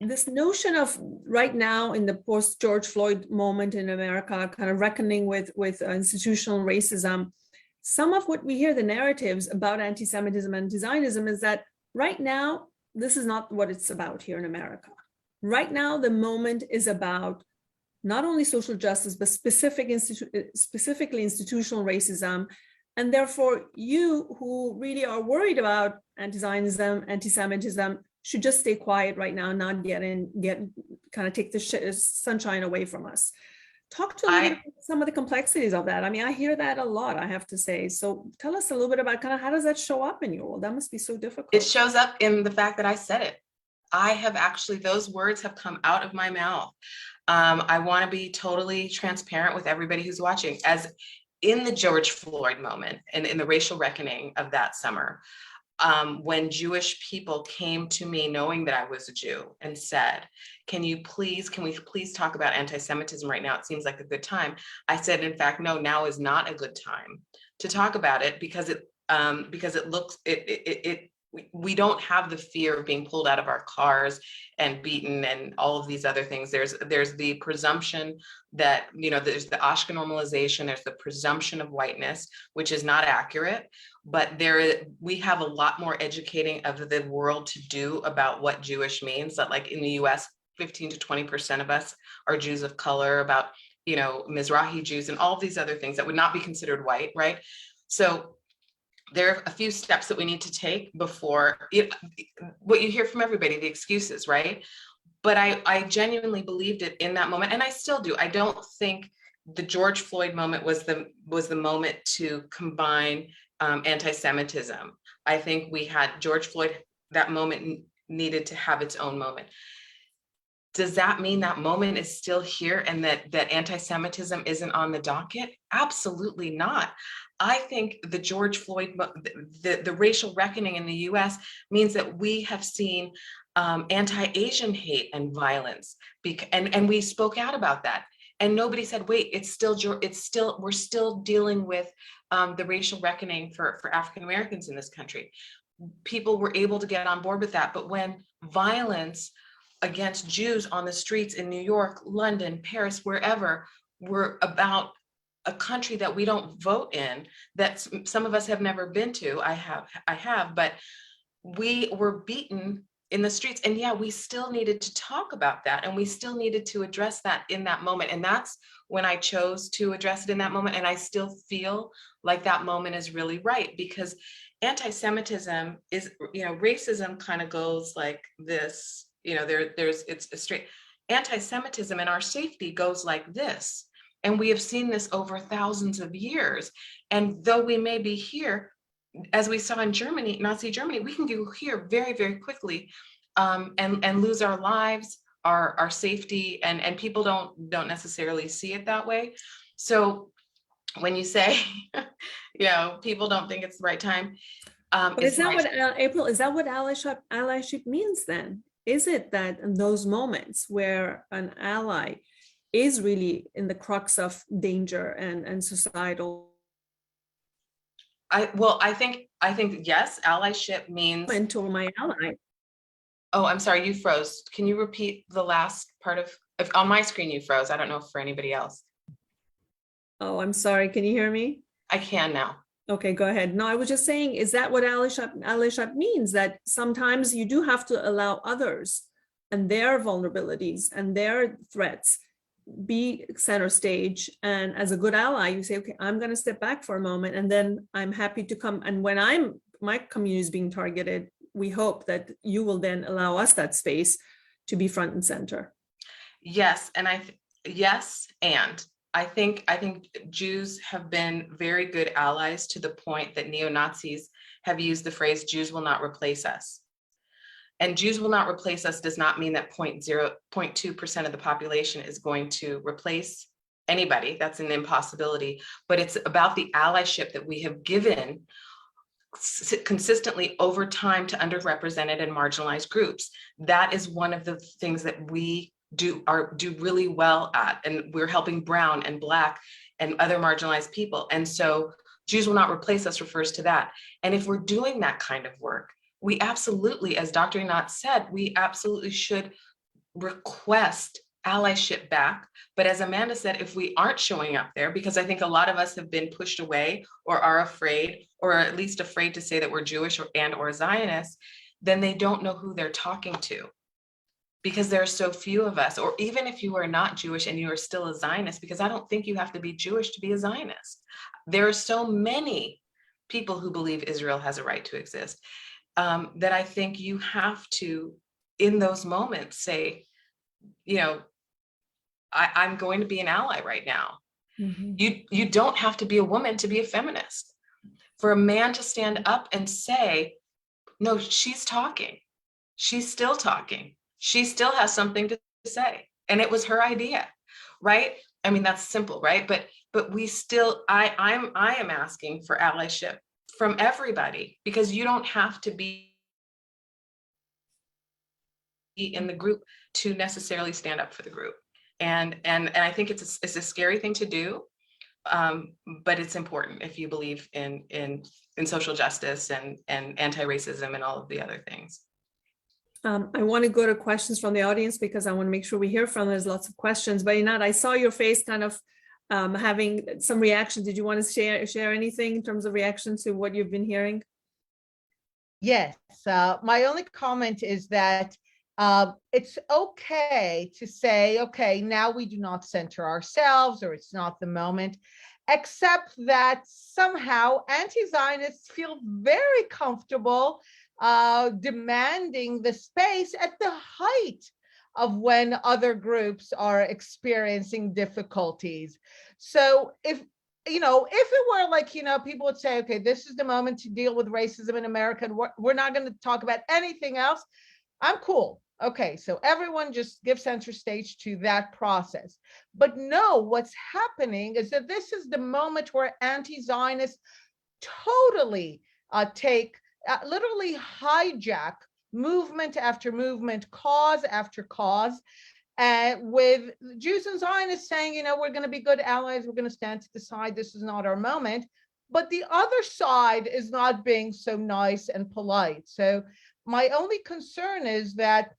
this notion of right now in the post George Floyd moment in America, kind of reckoning with institutional racism. Some of what we hear, the narratives about anti-Semitism and anti-Zionism, is that right now, this is not what it's about here in America. Right now, the moment is about not only social justice, but specifically institutional racism. And therefore, you who really are worried about anti-Zionism, anti-Semitism, should just stay quiet right now and not kind of take the sunshine away from us. Talk to me about some of the complexities of that. I mean, I hear that a lot, I have to say. So tell us a little bit about kind of how does that show up in your world? That must be so difficult. It shows up in the fact that I said it. I have actually, those words have come out of my mouth. I want to be totally transparent with everybody who's watching. As in the George Floyd moment and in the racial reckoning of that summer, when Jewish people came to me knowing that I was a Jew and said, can we please talk about anti-Semitism right now? It seems like a good time. I said, in fact, no, now is not a good time to talk about it because we don't have the fear of being pulled out of our cars and beaten and all of these other things. There's the presumption that, there's the Ashka normalization, there's the presumption of whiteness, which is not accurate, but we have a lot more educating of the world to do about what Jewish means. That like in the US, 15 to 20% of us are Jews of color, about, Mizrahi Jews and all of these other things that would not be considered white, right? So there are a few steps that we need to take before what you hear from everybody, the excuses, right? But I genuinely believed it in that moment, and I still do. I don't think the George Floyd moment was the moment to combine anti-Semitism. I think we had George Floyd, that moment needed to have its own moment. Does that mean that moment is still here and that anti-Semitism isn't on the docket? Absolutely not. I think the George Floyd, the racial reckoning in the US means that we have seen anti-Asian hate and violence, and we spoke out about that. And nobody said, wait, we're still dealing with the racial reckoning for African Americans in this country. People were able to get on board with that. But when violence against Jews on the streets in New York, London, Paris, wherever, were about a country that we don't vote in, that some of us have never been to. I have, but we were beaten in the streets. And yeah, we still needed to talk about that, and we still needed to address that in that moment. And that's when I chose to address it in that moment. And I still feel like that moment is really right, because anti-Semitism is, racism kind of goes like this, it's a straight, anti-Semitism and our safety goes like this. And we have seen this over thousands of years. And though we may be here, as we saw in Germany, Nazi Germany, we can go here very, very quickly and lose our lives, our safety, and people don't necessarily see it that way. So when you say, people don't think it's the right time. But is that what, April, is that what allyship means then? Is it that in those moments where an ally is really in the crux of danger and societal? I think yes, allyship means mentor my ally. Oh, I'm sorry, you froze. Can you repeat the last part of, if on my screen you froze? I don't know if for anybody else. Oh, I'm sorry. Can you hear me? I can now. Okay, go ahead. No, I was just saying, is that what allyship means? That sometimes you do have to allow others and their vulnerabilities and their threats be center stage, and as a good ally, you say, okay, I'm going to step back for a moment, and then I'm happy to come. And when my community is being targeted, we hope that you will then allow us that space to be front and center. Yes, and yes, and I think Jews have been very good allies to the point that neo-Nazis have used the phrase "Jews will not replace us." And Jews will not replace us does not mean that 0.2% of the population is going to replace anybody. That's an impossibility. But it's about the allyship that we have given consistently over time to underrepresented and marginalized groups. That is one of the things that we do really well at, and we're helping brown and Black and other marginalized people. And so Jews will not replace us refers to that. And if we're doing that kind of work, we absolutely, as Dr. Einat said, we absolutely should request allyship back. But as Amanda said, if we aren't showing up there, because I think a lot of us have been pushed away or are afraid, or at least afraid to say that we're Jewish or Zionist, then they don't know who they're talking to, because there are so few of us. Or even if you are not Jewish and you are still a Zionist, because I don't think you have to be Jewish to be a Zionist. There are so many people who believe Israel has a right to exist, that I think you have to, in those moments, say, you know, I'm going to be an ally right now. Mm-hmm. You don't have to be a woman to be a feminist. For a man to stand up and say, no, she's talking. She's still talking. She still has something to say. And it was her idea, right? I mean, that's simple, right? But we still, I am asking for allyship from everybody, because you don't have to be in the group to necessarily stand up for the group. And I think it's a scary thing to do, but it's important if you believe in social justice and anti-racism and all of the other things. I want to go to questions from the audience, because I want to make sure we hear from them. There's lots of questions, but Einat, I saw your face kind of having some reaction. Did you want to share anything in terms of reaction to what you've been hearing? Yes, my only comment is that it's okay to say, okay, now we do not center ourselves, or it's not the moment, except that somehow anti-Zionists feel very comfortable demanding the space at the height of when other groups are experiencing difficulties. So if it were like, people would say, okay, this is the moment to deal with racism in America, and we're not going to talk about anything else, I'm cool. Okay, so everyone just give center stage to that process. But no, what's happening is that this is the moment where anti-Zionists totally literally hijack movement after movement, cause after cause, with Jews and Zionists saying, we're going to be good allies, we're going to stand to the side, this is not our moment. But the other side is not being so nice and polite. So my only concern is that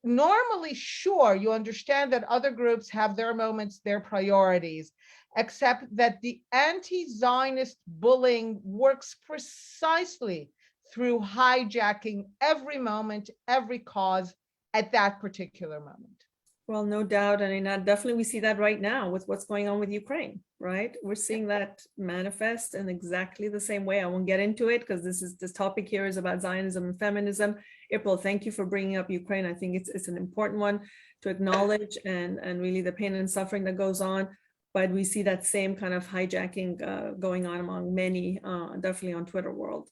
normally, sure, you understand that other groups have their moments, their priorities, except that the anti-Zionist bullying works precisely through hijacking every moment, every cause at that particular moment. Well, no doubt. And definitely we see that right now with what's going on with Ukraine, right? We're seeing that manifest in exactly the same way. I won't get into it because this topic here is about Zionism and feminism. April, thank you for bringing up Ukraine. I think it's an important one to acknowledge, and really the pain and suffering that goes on. But we see that same kind of hijacking going on among many, definitely on Twitter world.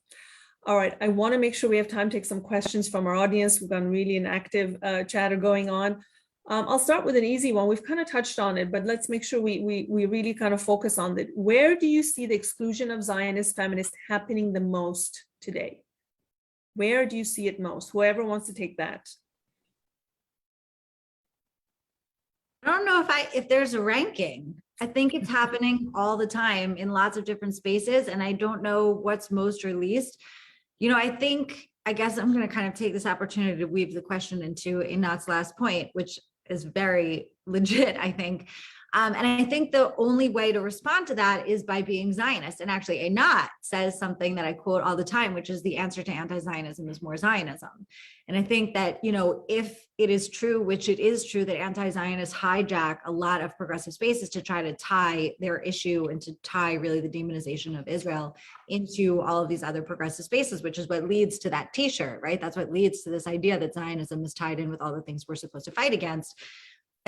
All right, I want to make sure we have time to take some questions from our audience. We've got really an active chatter going on. I'll start with an easy one. We've kind of touched on it, but let's make sure we really kind of focus on it. Where do you see the exclusion of Zionist feminists happening the most today? Where do you see it most? Whoever wants to take that. I don't know if there's a ranking. I think it's happening all the time in lots of different spaces, and I don't know what's most or least. I guess I'm going to kind of take this opportunity to weave the question into Einat's last point, which is very legit, I think. And I think the only way to respond to that is by being Zionist. And actually, Einat says something that I quote all the time, which is the answer to anti-Zionism is more Zionism. And I think that, you know, if it is true, which it is true, that anti-Zionists hijack a lot of progressive spaces to try to tie their issue and to tie really the demonization of Israel into all of these other progressive spaces, which is what leads to that t-shirt, right? That's what leads to this idea that Zionism is tied in with all the things we're supposed to fight against.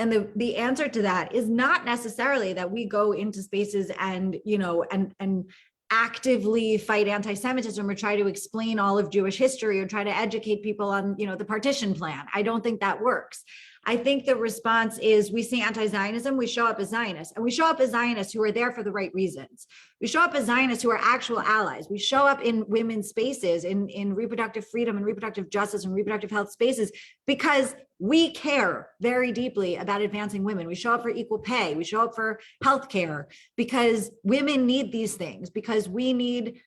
And the answer to that is not necessarily that we go into spaces and, you know, and actively fight anti-Semitism or try to explain all of Jewish history or try to educate people on, you know, the partition plan. I don't think that works. I think the response is we see anti-Zionism, we show up as Zionists, and we show up as Zionists who are there for the right reasons. We show up as Zionists who are actual allies. We show up in women's spaces, in reproductive freedom and reproductive justice and reproductive health spaces, because we care very deeply about advancing women. We show up for equal pay. We show up for healthcare because women need these things, because we need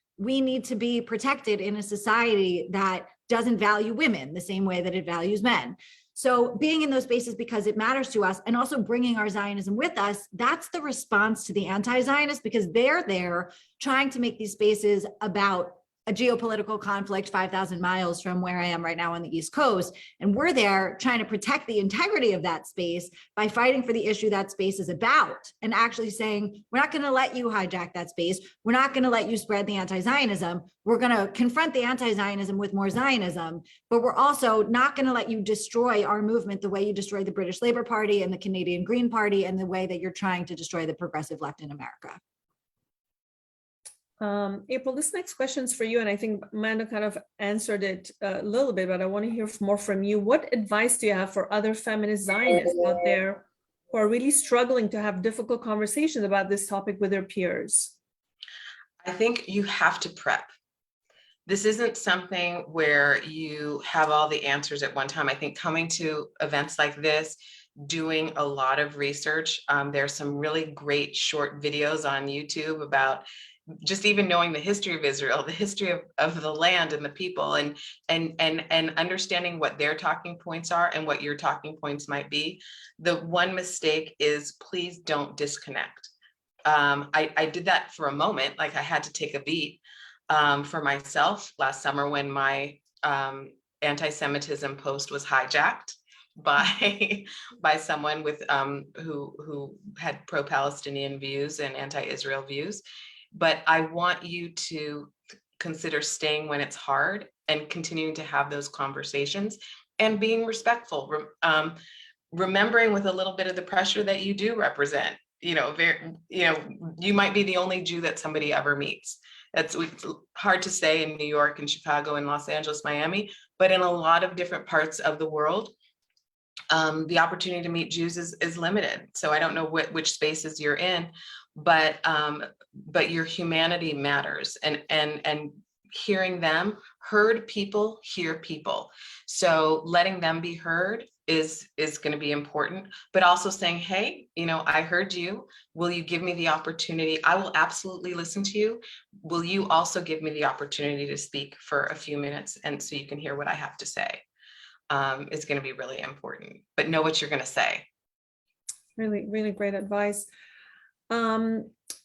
to be protected in a society that doesn't value women the same way that it values men. So being in those spaces because it matters to us, and also bringing our Zionism with us, that's the response to the anti-Zionists, because they're there trying to make these spaces about a geopolitical conflict 5,000 miles from where I am right now on the East Coast. And we're there trying to protect the integrity of that space by fighting for the issue that space is about, and actually saying, we're not going to let you hijack that space. We're not going to let you spread the anti-Zionism. We're going to confront the anti-Zionism with more Zionism, but we're also not going to let you destroy our movement the way you destroyed the British Labour Party and the Canadian Green Party, and the way that you're trying to destroy the progressive left in America. April, this next question is for you, and I think Amanda kind of answered it a little bit, but I want to hear more from you. What advice do you have for other feminist Zionists out there who are really struggling to have difficult conversations about this topic with their peers? I think you have to prep. This isn't something where you have all the answers at one time. I think coming to events like this, doing a lot of research, there's some really great short videos on YouTube about just even knowing the history of Israel, the history of the land and the people, and understanding what their talking points are and what your talking points might be. The one mistake is, please don't disconnect. I did that for a moment, like I had to take a beat for myself last summer when my anti-Semitism post was hijacked by someone with who had pro-Palestinian views and anti-Israel views. But I want you to consider staying when it's hard and continuing to have those conversations and being respectful, remembering with a little bit of the pressure that you do represent. You know, you might be the only Jew that somebody ever meets. It's hard to say in New York and Chicago and Los Angeles, Miami, but in a lot of different parts of the world, the opportunity to meet Jews is limited. So I don't know which spaces you're in, but your humanity matters, and hearing them, heard people hear people. So letting them be heard is going to be important, but also saying, hey, you know, I heard you. Will you give me the opportunity? I will absolutely listen to you. Will you also give me the opportunity to speak for a few minutes, and so you can hear what I have to say? Is going to be really important, but know what you're going to say. Really, really great advice.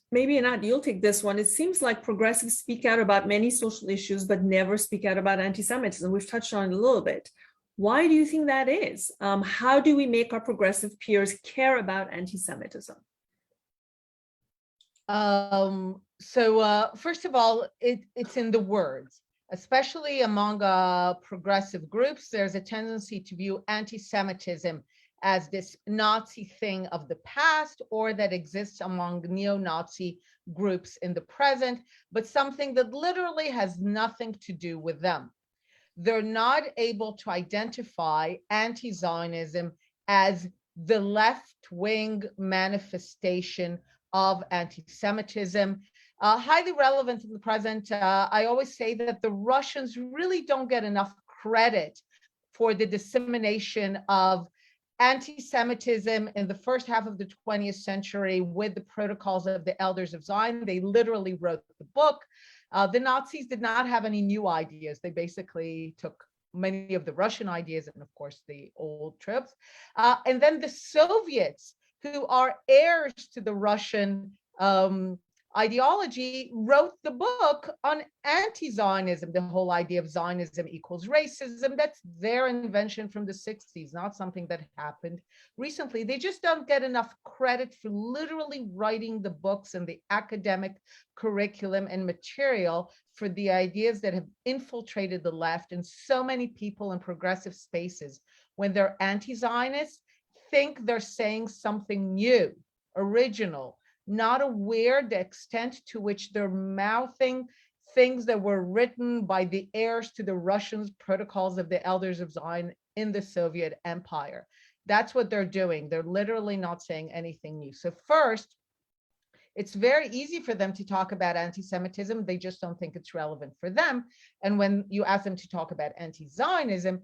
Maybe Anat, you'll take this one. It seems like progressives speak out about many social issues, but never speak out about anti-Semitism. We've touched on it a little bit. Why do you think that is? How do we make our progressive peers care about anti-Semitism? So first of all, it's in the words. Especially among progressive groups, there's a tendency to view anti-Semitism as this Nazi thing of the past, or that exists among neo-Nazi groups in the present, but something that literally has nothing to do with them. They're not able to identify anti-Zionism as the left-wing manifestation of anti-Semitism. Highly relevant in the present, I always say that the Russians really don't get enough credit for the dissemination of anti-Semitism in the first half of the 20th century with the protocols of the Elders of Zion. They literally wrote the book. The Nazis did not have any new ideas. They basically took many of the Russian ideas and of course the old tropes. And then the Soviets, who are heirs to the Russian ideology, wrote the book on anti-Zionism, the whole idea of Zionism equals racism. That's their invention from the 60s, not something that happened recently. They just don't get enough credit for literally writing the books and the academic curriculum and material for the ideas that have infiltrated the left, and so many people in progressive spaces, when they're anti-Zionists, think they're saying something new, original, not aware the extent to which they're mouthing things that were written by the heirs to the Russians, protocols of the elders of Zion in the Soviet Empire. That's what they're doing. They're literally not saying anything new. So first, it's very easy for them to talk about anti-Semitism. They just don't think it's relevant for them. And when you ask them to talk about anti-Zionism,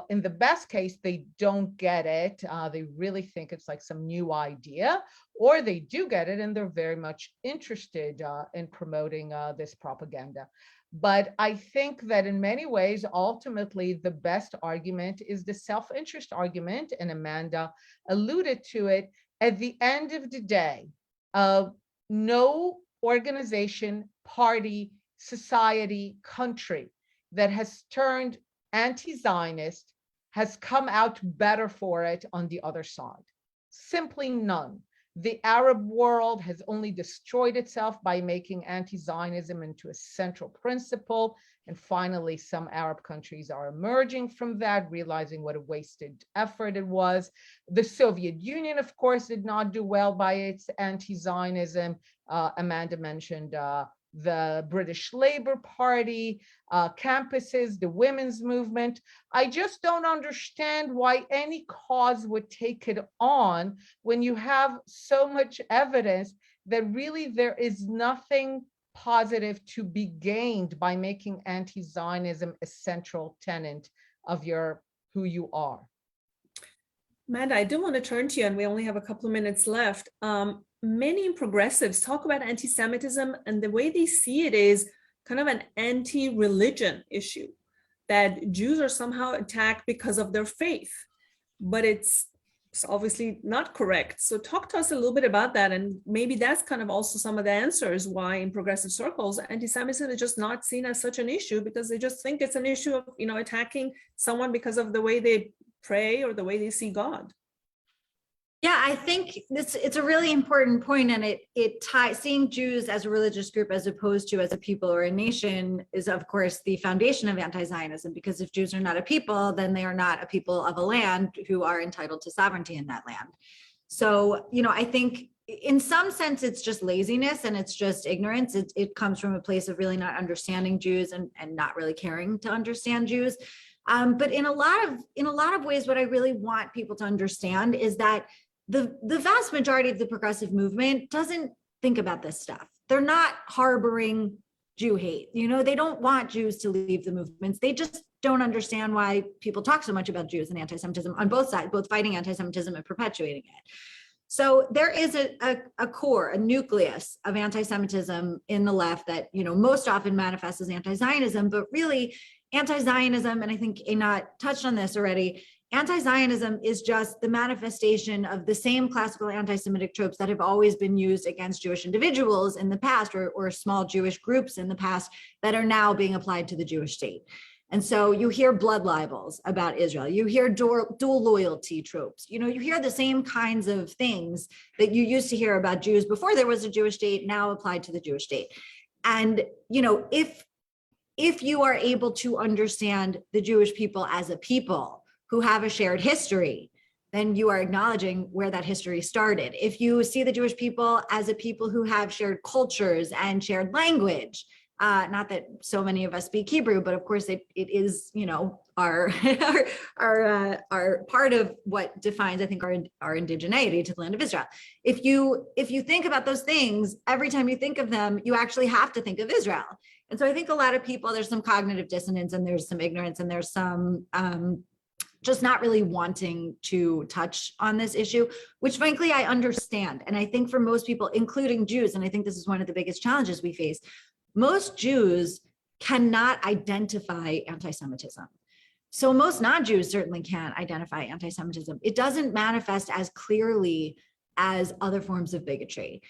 in the best case, they don't get it. They really think it's like some new idea, or they do get it and they're very much interested in promoting this propaganda. But I think that in many ways, ultimately, the best argument is the self-interest argument, and Amanda alluded to it. At the end of the day, no organization, party, society, country that has turned anti-Zionist has come out better for it on the other side. Simply none. The Arab world has only destroyed itself by making anti-Zionism into a central principle. And finally, some Arab countries are emerging from that, realizing what a wasted effort it was. The Soviet Union, of course, did not do well by its anti-Zionism. Amanda mentioned the British Labour Party, campuses, the women's movement. I just don't understand why any cause would take it on when you have so much evidence that really there is nothing positive to be gained by making anti-Zionism a central tenet of who you are. Amanda, I do want to turn to you, and we only have a couple of minutes left. Many progressives talk about anti-Semitism, and the way they see it is kind of an anti-religion issue, that Jews are somehow attacked because of their faith, but it's obviously not correct. So talk to us a little bit about that, and maybe that's kind of also some of the answers why in progressive circles, anti-Semitism is just not seen as such an issue, because they just think it's an issue of, attacking someone because of the way they pray or the way they see God. Yeah, I think it's a really important point, and it ties, seeing Jews as a religious group as opposed to as a people or a nation is, of course, the foundation of anti-Zionism, because if Jews are not a people, then they are not a people of a land who are entitled to sovereignty in that land. So, I think in some sense, it's just laziness and it's just ignorance. It comes from a place of really not understanding Jews and not really caring to understand Jews. But in a lot of ways, what I really want people to understand is that the vast majority of the progressive movement doesn't think about this stuff. They're not harboring Jew hate. They don't want Jews to leave the movements. They just don't understand why people talk so much about Jews and anti-Semitism on both sides, both fighting anti-Semitism and perpetuating it. So there is a core, a nucleus of anti-Semitism in the left that, most often manifests as anti-Zionism, but really anti-Zionism, and I think Einat touched on this already, anti-Zionism is just the manifestation of the same classical anti-Semitic tropes that have always been used against Jewish individuals in the past, or small Jewish groups in the past, that are now being applied to the Jewish state. And so you hear blood libels about Israel, you hear dual loyalty tropes, you hear the same kinds of things that you used to hear about Jews before there was a Jewish state, now applied to the Jewish state. And, if you are able to understand the Jewish people as a people who have a shared history, then you are acknowledging where that history started. If you see the Jewish people as a people who have shared cultures and shared language, not that so many of us speak Hebrew, but of course it is, our part of what defines, I think, our indigeneity to the land of Israel. If you think about those things, every time you think of them, you actually have to think of Israel. And so I think a lot of people, there's some cognitive dissonance and there's some ignorance and there's some just not really wanting to touch on this issue, which frankly, I understand. And I think for most people, including Jews, and I think this is one of the biggest challenges we face, most Jews cannot identify anti-Semitism. So most non-Jews certainly can't identify anti-Semitism. It doesn't manifest as clearly as other forms of bigotry.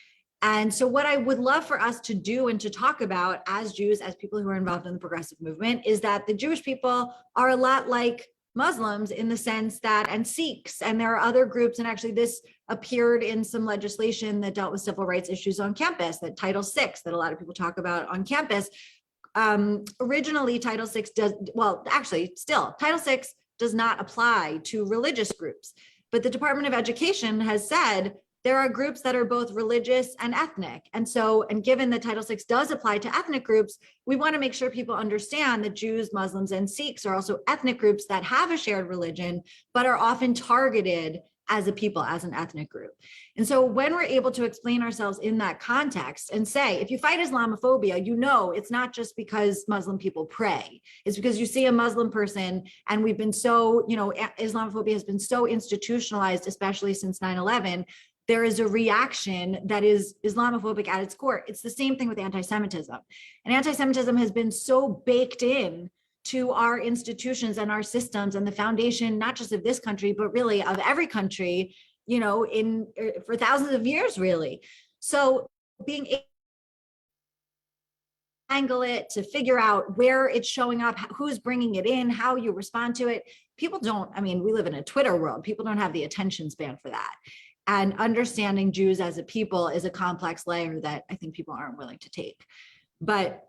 And so what I would love for us to do and to talk about as Jews, as people who are involved in the progressive movement, is that the Jewish people are a lot like Muslims in the sense that, and Sikhs, and there are other groups, and actually this appeared in some legislation that dealt with civil rights issues on campus, that Title VI, that a lot of people talk about on campus. Originally, Title VI does, well, actually, still, Title VI does not apply to religious groups, but the Department of Education has said there are groups that are both religious and ethnic. And so, and given that Title VI does apply to ethnic groups, we want to make sure people understand that Jews, Muslims, and Sikhs are also ethnic groups that have a shared religion, but are often targeted as a people, as an ethnic group. And so when we're able to explain ourselves in that context and say, if you fight Islamophobia, you know it's not just because Muslim people pray. It's because you see a Muslim person, and we've been so, you know, Islamophobia has been so institutionalized, especially since 9/11. There is a reaction that is Islamophobic at its core. It's the same thing with anti-Semitism. And anti-Semitism has been so baked in to our institutions and our systems and the foundation, not just of this country, but really of every country, you know, for thousands of years, really. So being able to angle it, to figure out where it's showing up, who's bringing it in, how you respond to it. People don't, I mean, we live in a Twitter world. People don't have the attention span for that. And understanding Jews as a people is a complex layer that I think people aren't willing to take. But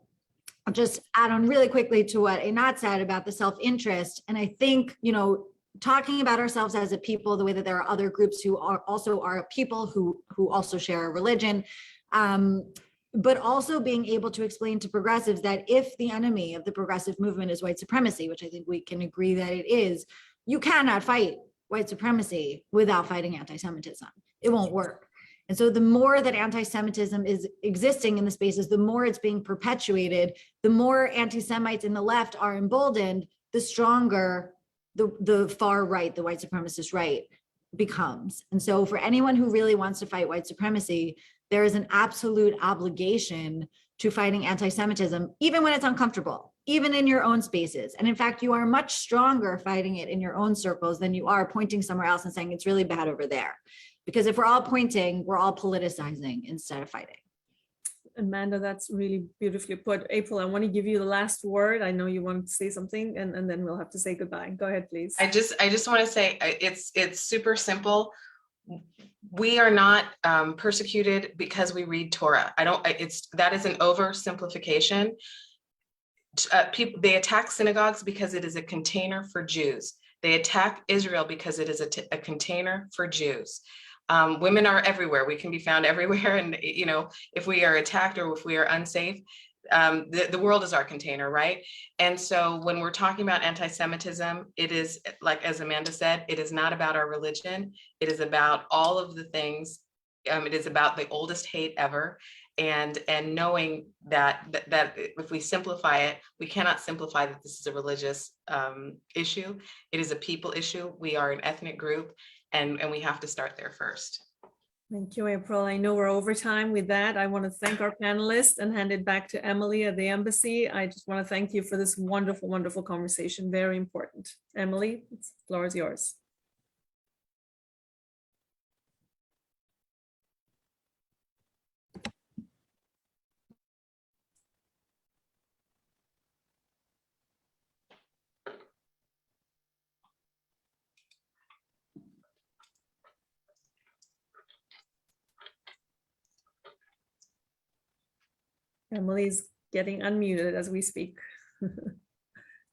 I'll just add on really quickly to what Einat said about the self-interest. And I think, you know, talking about ourselves as a people, the way that there are other groups who are also people who also share a religion, but also being able to explain to progressives that if the enemy of the progressive movement is white supremacy, which I think we can agree that it is, you cannot fight white supremacy without fighting anti-Semitism. It won't work. And so the more that anti-Semitism is existing in the spaces, the more it's being perpetuated, the more anti-Semites in the left are emboldened, the stronger the far right, the white supremacist right, becomes. And so for anyone who really wants to fight white supremacy, there is an absolute obligation to fighting anti-Semitism, even when it's uncomfortable, even in your own spaces. And in fact, you are much stronger fighting it in your own circles than you are pointing somewhere else and saying it's really bad over there. Because if we're all pointing, we're all politicizing instead of fighting. Amanda, that's really beautifully put. April, I want to give you the last word. I know you wanted to say something, and then we'll have to say goodbye. Go ahead, please. I just want to say it's super simple. We are not persecuted because we read Torah. That is an oversimplification. People, they attack synagogues because it is a container for Jews. They attack Israel because it is a container for Jews. Women are everywhere. We can be found everywhere. And, you know, if we are attacked or if we are unsafe, the world is our container, right? And so when we're talking about anti-Semitism, it is, like, as Amanda said, it is not about our religion. It is about all of the things. It is about the oldest hate ever. And knowing that if we simplify it, we cannot simplify that this is a religious issue. It is a people issue. We are an ethnic group, and we have to start there first. Thank you, April. I know we're over time. With that, I want to thank our panelists and hand it back to Emily at the embassy. I just want to thank you for this wonderful, wonderful conversation. Very important. Emily, the floor is yours. Emily's getting unmuted as we speak.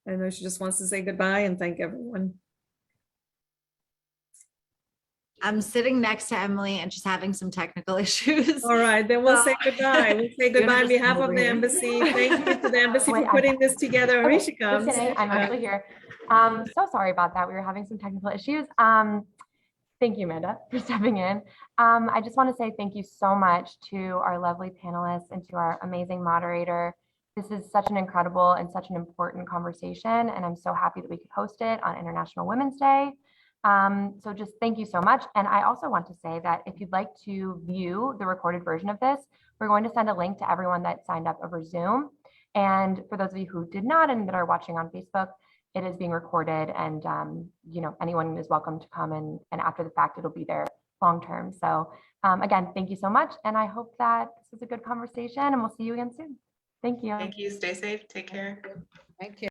I know she just wants to say goodbye and thank everyone. I'm sitting next to Emily and she's having some technical issues. All right, then we'll say goodbye. We'll say goodbye on behalf of the embassy. Thank you to the embassy for putting this together. Here she comes. Just kidding, I'm actually here. So sorry about that. We were having some technical issues. Thank you, Amanda, for stepping in. I just want to say thank you so much to our lovely panelists and to our amazing moderator. This is such an incredible and such an important conversation, and I'm so happy that we could host it on International Women's Day. So just thank you so much. And I also want to say that if you'd like to view the recorded version of this, we're going to send a link to everyone that signed up over Zoom. And for those of you who did not and that are watching on Facebook, it is being recorded, and you know, anyone is welcome to come and after the fact, it'll be there long term. So again, thank you so much. And I hope that this was a good conversation, and we'll see you again soon. Thank you. Thank you. Stay safe. Take care. Thank you.